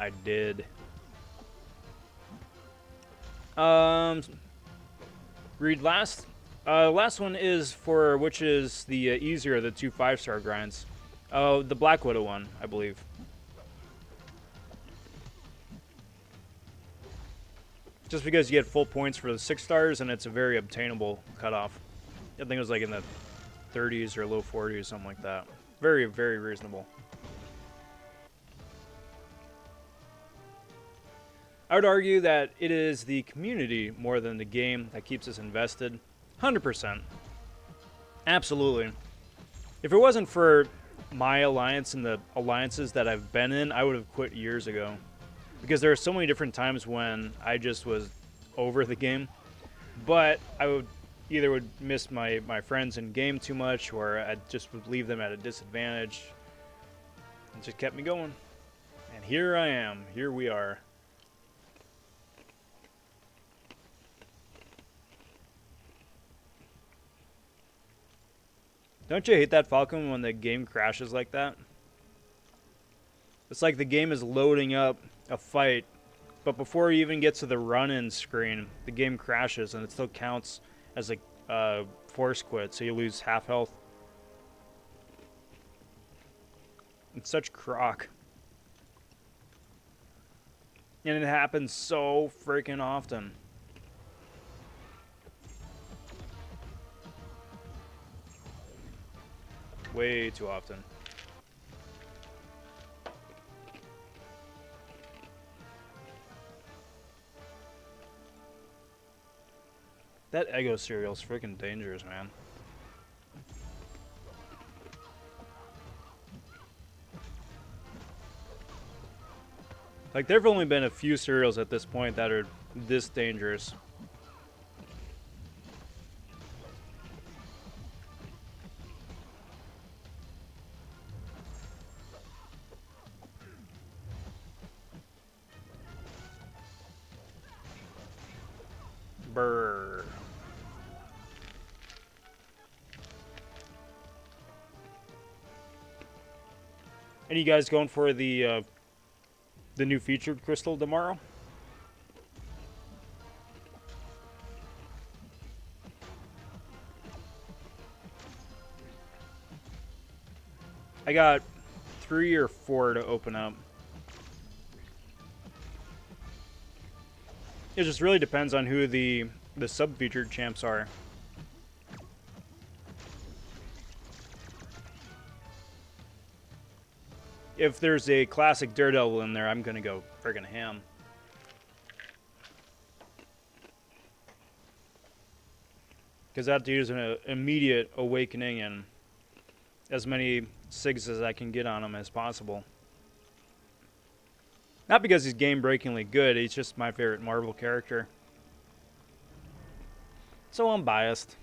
I did. Read last. Last one is for which is the easier of the 2 5-star grinds. Oh, the Black Widow one, I believe. Just because you get full points for the 6 stars, and it's a very obtainable cutoff. I think it was like in the 30s or low 40s, something like that. Very, very reasonable. I would argue that it is the community more than the game that keeps us invested. 100%. Absolutely. If it wasn't for my alliance and the alliances that I've been in, I would have quit years ago. Because there are so many different times when I just was over the game. But I would either miss my friends in game too much, or I just would leave them at a disadvantage. It just kept me going. And here I am. Here we are. Don't you hate that, Falcon, when the game crashes like that? It's like the game is loading up a fight, but before you even get to the run-in screen, the game crashes and it still counts as a force quit, so you lose half health. It's such crock. And it happens so freaking often. Way too often. That Eggo cereal is freaking dangerous, man. Like, there have only been a few cereals at this point that are this dangerous. Brr. And you guys going for the new featured crystal tomorrow? I got 3 or 4 to open up. It just really depends on who the sub-featured champs are. If there's a classic Daredevil in there, I'm gonna go friggin' ham. Because that dude is an immediate awakening and as many SIGs as I can get on him as possible. Not because he's game-breakingly good, he's just my favorite Marvel character. So I'm biased.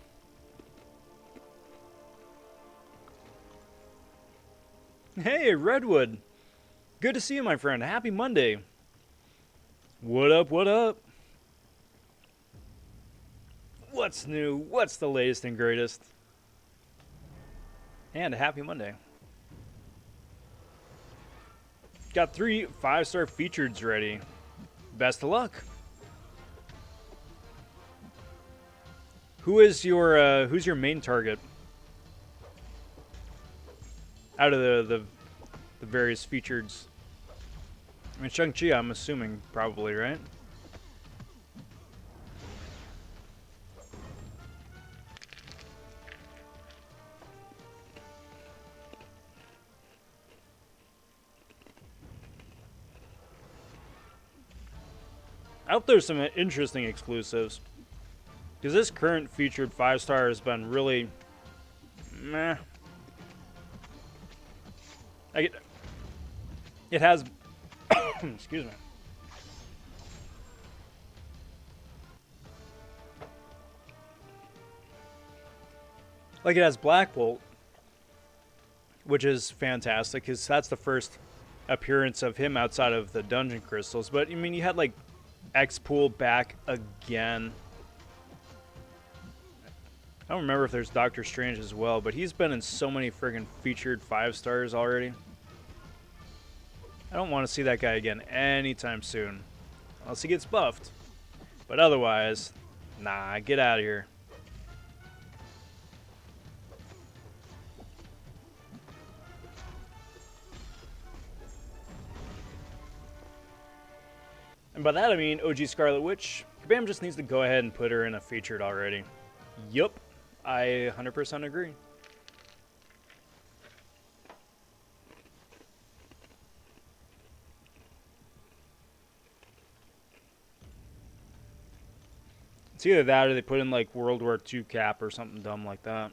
Hey, Redwood. Good to see you, my friend. Happy Monday. What up, what up? What's new? What's the latest and greatest? And a happy Monday. Got 3 5-star features ready. Best of luck. Who's your main target? Out of the various features. I mean, Shang-Chi, I'm assuming, probably, right? I hope there's some interesting exclusives. Because this current featured 5-star has been really meh. It has excuse me. Like, it has Black Bolt, which is fantastic because that's the first appearance of him outside of the dungeon crystals. But I mean, you had like X-Pool back again. I don't remember if there's Doctor Strange as well, but he's been in so many friggin' featured 5-stars already. I don't want to see that guy again anytime soon. Unless he gets buffed. But otherwise, nah, get out of here. And by that I mean OG Scarlet Witch. Kabam just needs to go ahead and put her in a featured already. Yup, I 100% agree. It's either that or they put in like World War II cap or something dumb like that.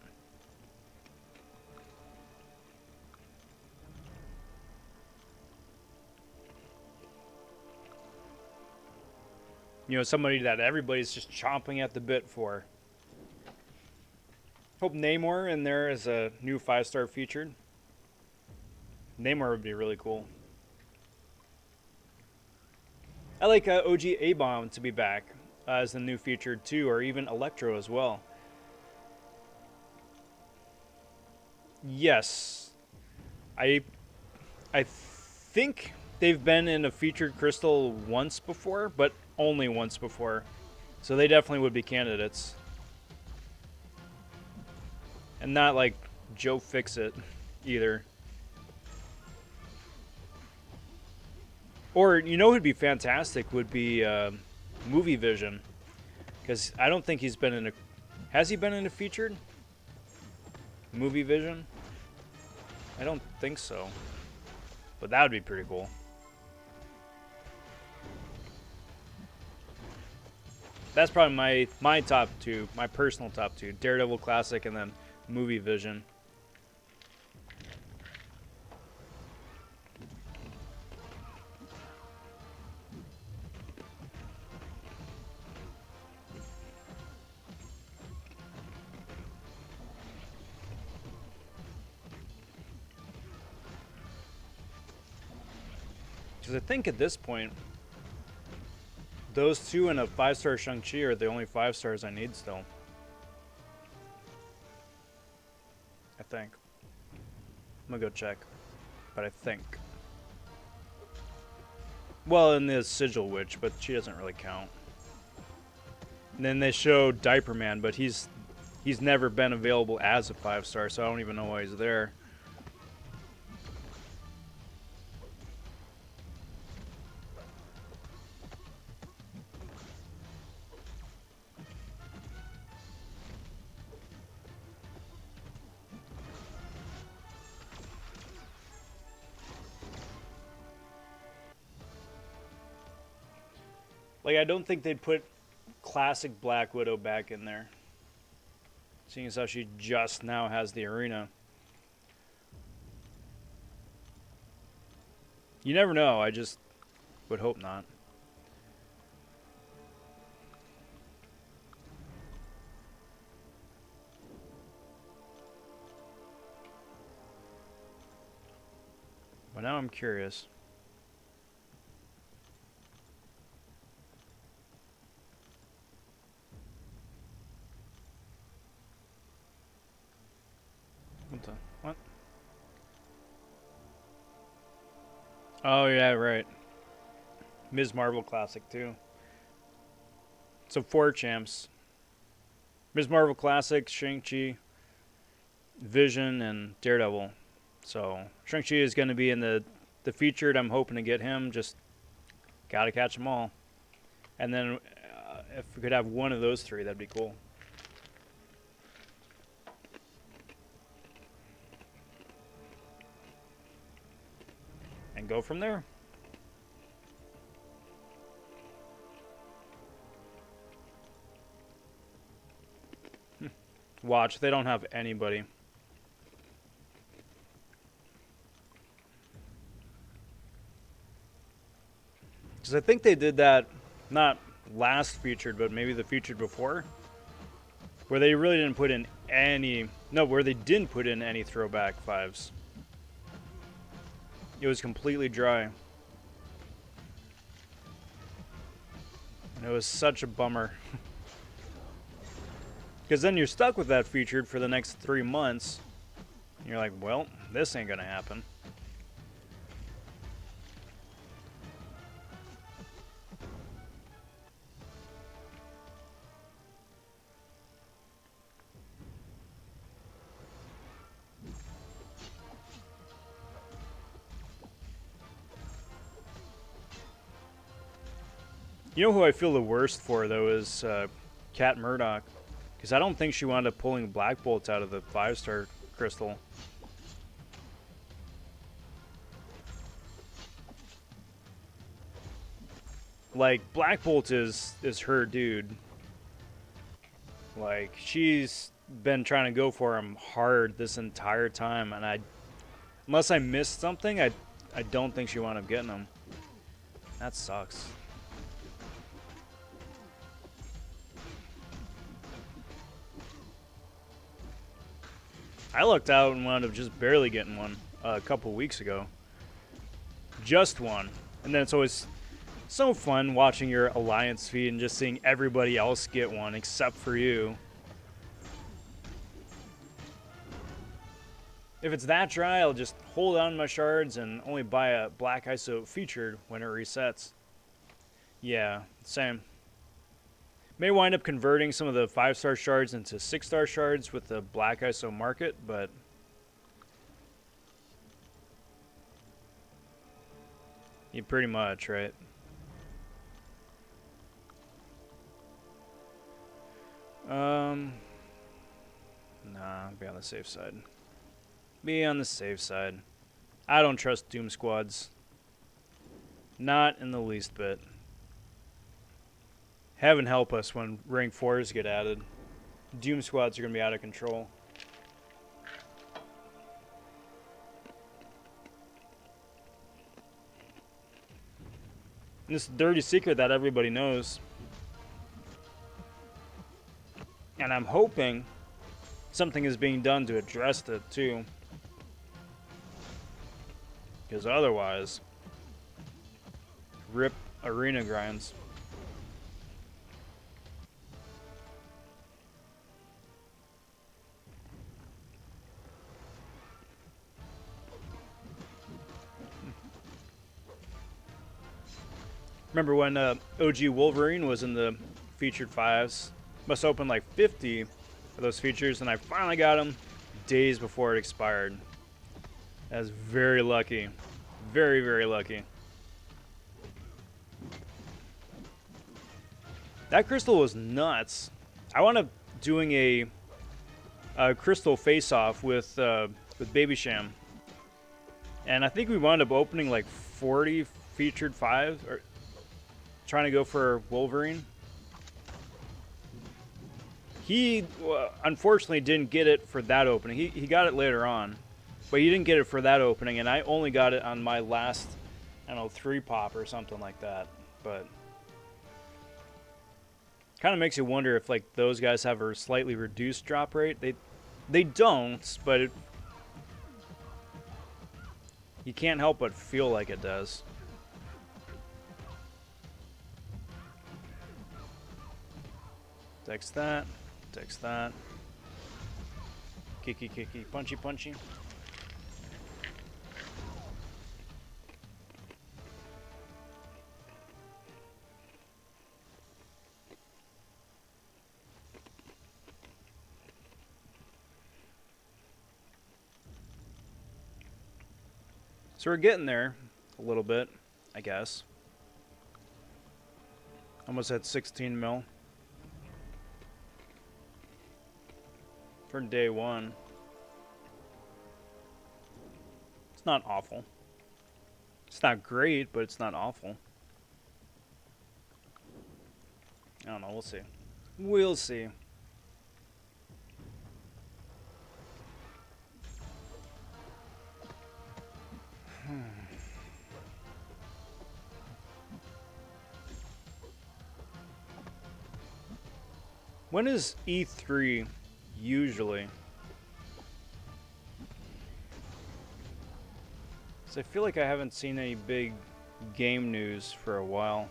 You know, somebody that everybody's just chomping at the bit for. Hope Namor in there is a new 5-star featured. Namor would be really cool. I like OG A-Bomb to be back as the new featured too, or even Electro as well. Yes. I think they've been in a featured crystal once before, but only once before. So they definitely would be candidates. And not like Joe Fix-It either. Or, you know who'd be fantastic would be Movie Vision. Because I don't think he's been in a... Has he been in a featured? Movie Vision? I don't think so. But that would be pretty cool. That's probably my top two, my personal top two. Daredevil Classic and then Movie Vision. Because I think at this point, those two and a 5-star Shang-Chi are the only 5-stars I need still. I think. I'm gonna go check. But I think. Well, and there's Sigil Witch, but she doesn't really count. And then they show Diaper Man, but he's never been available as a 5-star, so I don't even know why he's there. Like, I don't think they'd put classic Black Widow back in there. Seeing as how she just now has the arena. You never know, I just would hope not. But now I'm curious. What? Oh, yeah, right. Ms. Marvel Classic, too. So 4 champs. Ms. Marvel Classic, Shang-Chi, Vision, and Daredevil. So Shang-Chi is going to be in the featured. I'm hoping to get him. Just got to catch them all. And then if we could have one of those 3, that'd be cool. And go from there. Watch, they don't have anybody. Because I think they did that, not last featured, but maybe the featured before, where they really didn't put in any, no, where they didn't put in any throwback 5s. It was completely dry. And it was such a bummer. Because then you're stuck with that featured for the next 3 months. And you're like, well, this ain't gonna happen. You know who I feel the worst for, though, is Kat Murdoch. Because I don't think she wound up pulling Black Bolts out of the 5-star crystal. Like, Black Bolt is her dude. Like, she's been trying to go for him hard this entire time. And unless I missed something, I don't think she wound up getting him. That sucks. I lucked out and wound up just barely getting one a couple weeks ago. Just one. And then it's always so fun watching your Alliance feed and just seeing everybody else get one except for you. If it's that dry, I'll just hold on my shards and only buy a Black ISO featured when it resets. Yeah, same. May wind up converting some of the 5-star shards into 6-star shards with the Black ISO market, but you pretty much, right? Nah, be on the safe side. Be on the safe side. I don't trust Doom Squads. Not in the least bit. Heaven help us when rank 4s get added. Doom Squads are going to be out of control. And this dirty secret that everybody knows. And I'm hoping something is being done to address it too. Because otherwise, rip arena grinds. Remember when OG Wolverine was in the featured 5s? Must open like 50 of those features, and I finally got them days before it expired. I was very lucky. Very, very lucky. That crystal was nuts. I wound up doing a crystal face-off with Baby Sham. And I think we wound up opening like 40 featured 5s, or trying to go for Wolverine. He unfortunately didn't get it for that opening. He got it later on, but he didn't get it for that opening, and I only got it on my last, I don't know, 3-pop or something like that. But kind of makes you wonder if like those guys have a slightly reduced drop rate. They don't, but You can't help but feel like it does. Text that. Text that. Kicky, kicky, punchy, punchy. So we're getting there a little bit, I guess. Almost at 16 mil for day one. It's not awful. It's not great, but it's not awful. I don't know, we'll see. We'll see. When is E3 usually? Because I feel like I haven't seen any big game news for a while.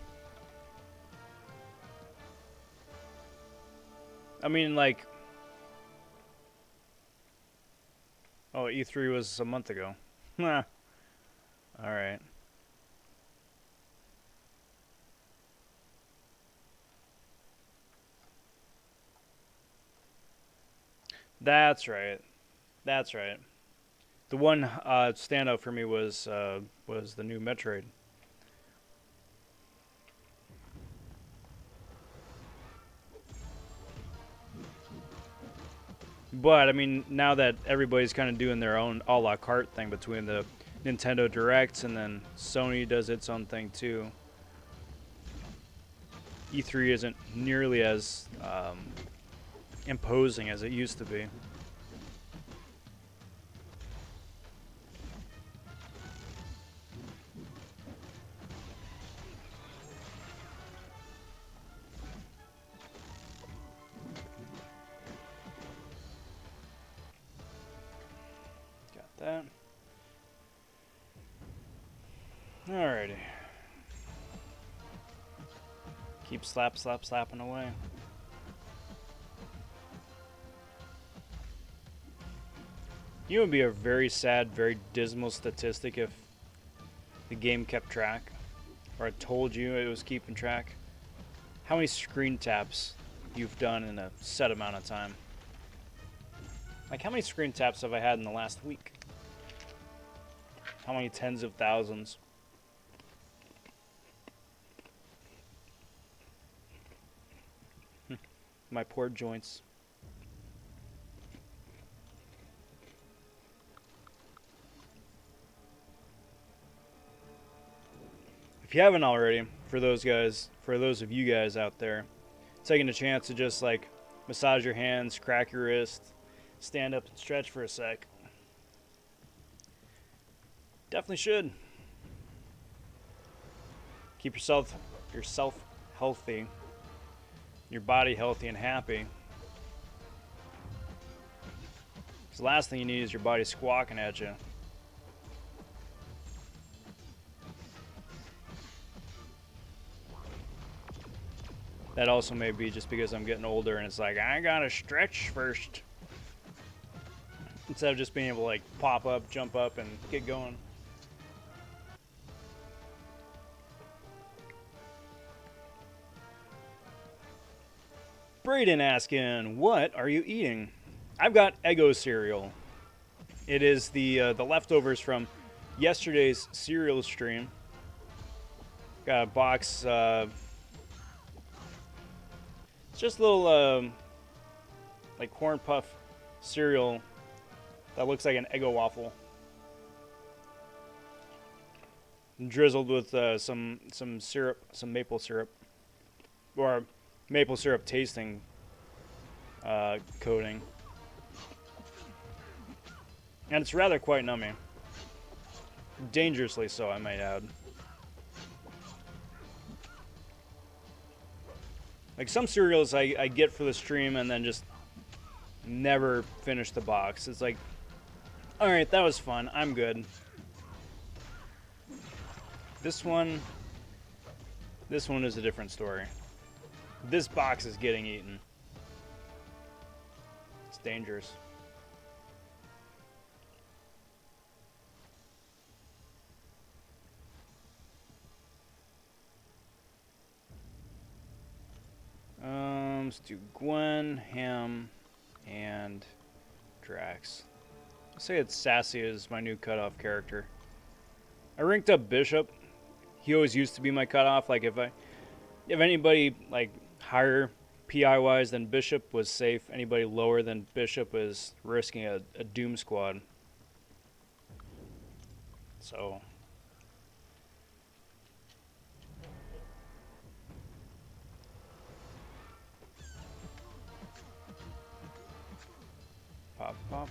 I mean, like... Oh, E3 was a month ago. Alright. That's right. That's right. The one standout for me was the new Metroid. But I mean, now that everybody's kind of doing their own a la carte thing between the Nintendo Directs and then Sony does its own thing too, E3 isn't nearly as imposing as it used to be. Got that. Alrighty. Keep slapping away. You know, it would be a very sad, very dismal statistic if the game kept track, or it told you it was keeping track. How many screen taps you've done in a set amount of time? Like, how many screen taps have I had in the last week? How many tens of thousands? My poor joints. If you haven't already, for those of you guys out there, taking a chance to just like massage your hands, crack your wrist, stand up and stretch for a sec. Definitely should. Keep yourself healthy, your body healthy and happy. Because the last thing you need is your body squawking at you. That also may be just because I'm getting older and it's like, I gotta stretch first. Instead of just being able to like pop up, jump up, and get going. Brayden asking, what are you eating? I've got Eggo cereal. It is the leftovers from yesterday's cereal stream. Got a box. It's just a little like corn puff cereal that looks like an Eggo waffle, drizzled with some syrup, some maple syrup, or maple syrup tasting coating, and it's rather quite nummy, dangerously so, I might add. Like some cereals I get for the stream and then just never finish the box. It's like, alright, that was fun, I'm good. This one is a different story. This box is getting eaten. It's dangerous. Let's do Gwen, Ham, and Drax. I'll say it's Sassy is my new cutoff character. I ranked up Bishop. He always used to be my cutoff. Like if anybody like higher PI wise than Bishop was safe, anybody lower than Bishop was risking a Doom Squad. So pop, pop.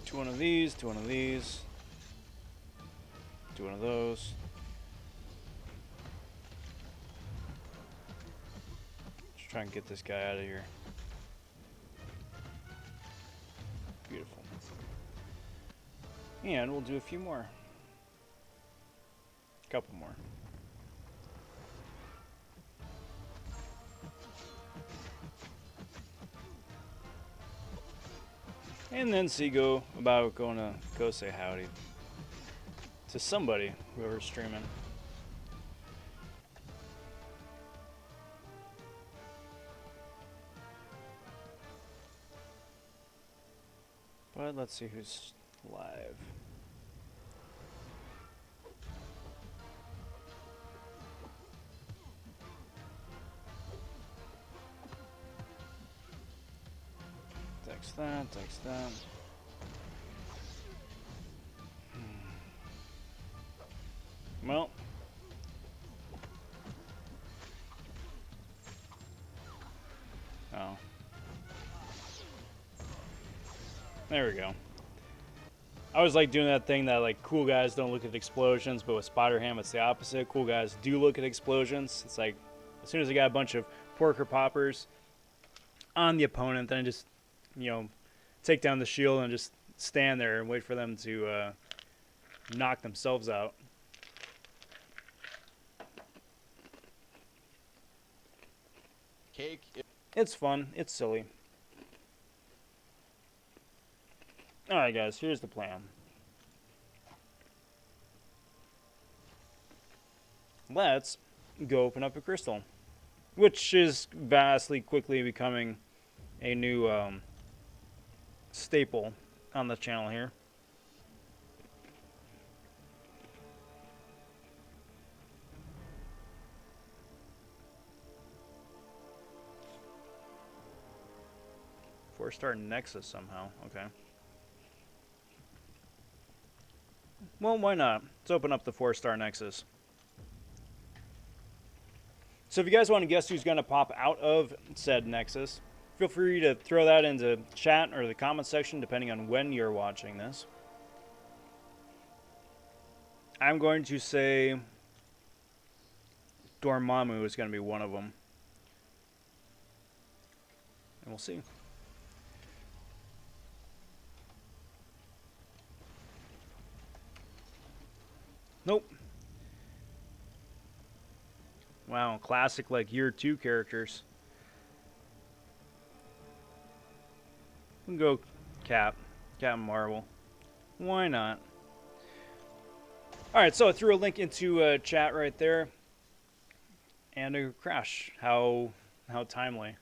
Do one of these, do one of these, do one of those. Just try and get this guy out of here. Beautiful. And we'll do a few more. A couple more. And then go about going to go say howdy to somebody, whoever's streaming. But let's see who's live. Text that, text that. Well. Oh. There we go. I was like doing that thing that like cool guys don't look at explosions, but with Spider-Ham it's the opposite. Cool guys do look at explosions. It's like as soon as I got a bunch of porker poppers on the opponent, then I just, you know, take down the shield and just stand there and wait for them to knock themselves out. Cake. It's fun. It's silly. Alright guys, here's the plan. Let's go open up a crystal, which is vastly quickly becoming a new staple on the channel here. Four-star Nexus somehow. Okay. Well, why not? Let's open up the 4-star Nexus. So if you guys want to guess who's going to pop out of said Nexus, feel free to throw that into chat or the comment section, depending on when you're watching this. I'm going to say Dormammu is going to be one of them. And we'll see. Nope. Wow, classic like year 2 characters. We can go Captain Marvel. Why not? Alright, so I threw a link into chat right there. And a crash. How timely.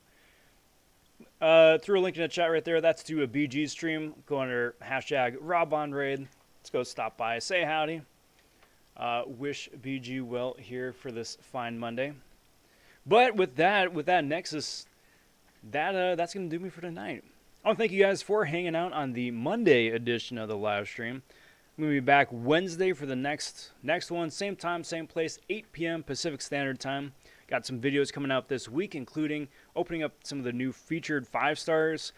Threw a link in the chat right there. That's to a BG stream. Go under hashtag RobOnRaid. Let's go stop by. Say howdy. Wish BG well here for this fine Monday. But with that Nexus, that's going to do me for tonight. I want to thank you guys for hanging out on the Monday edition of the live stream. I'm going to be back Wednesday for the next one. Same time, same place, 8 p.m. Pacific Standard Time. Got some videos coming out this week, including opening up some of the new featured 5-stars,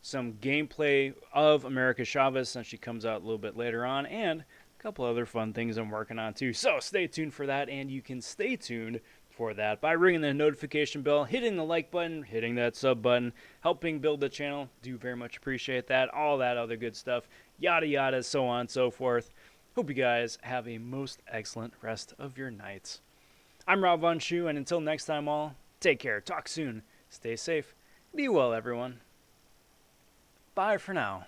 some gameplay of America Chavez since she comes out a little bit later on, and a couple other fun things I'm working on too. So stay tuned for that, and you can stay tuned for that by ringing the notification bell, hitting the like button, hitting that sub button, helping build the channel. Do very much appreciate that. All that other good stuff, yada yada, so on and so forth. Hope you guys have a most excellent rest of your nights. I'm vonShoe, and until next time, all, take care, talk soon, stay safe, be well, everyone. Bye for now.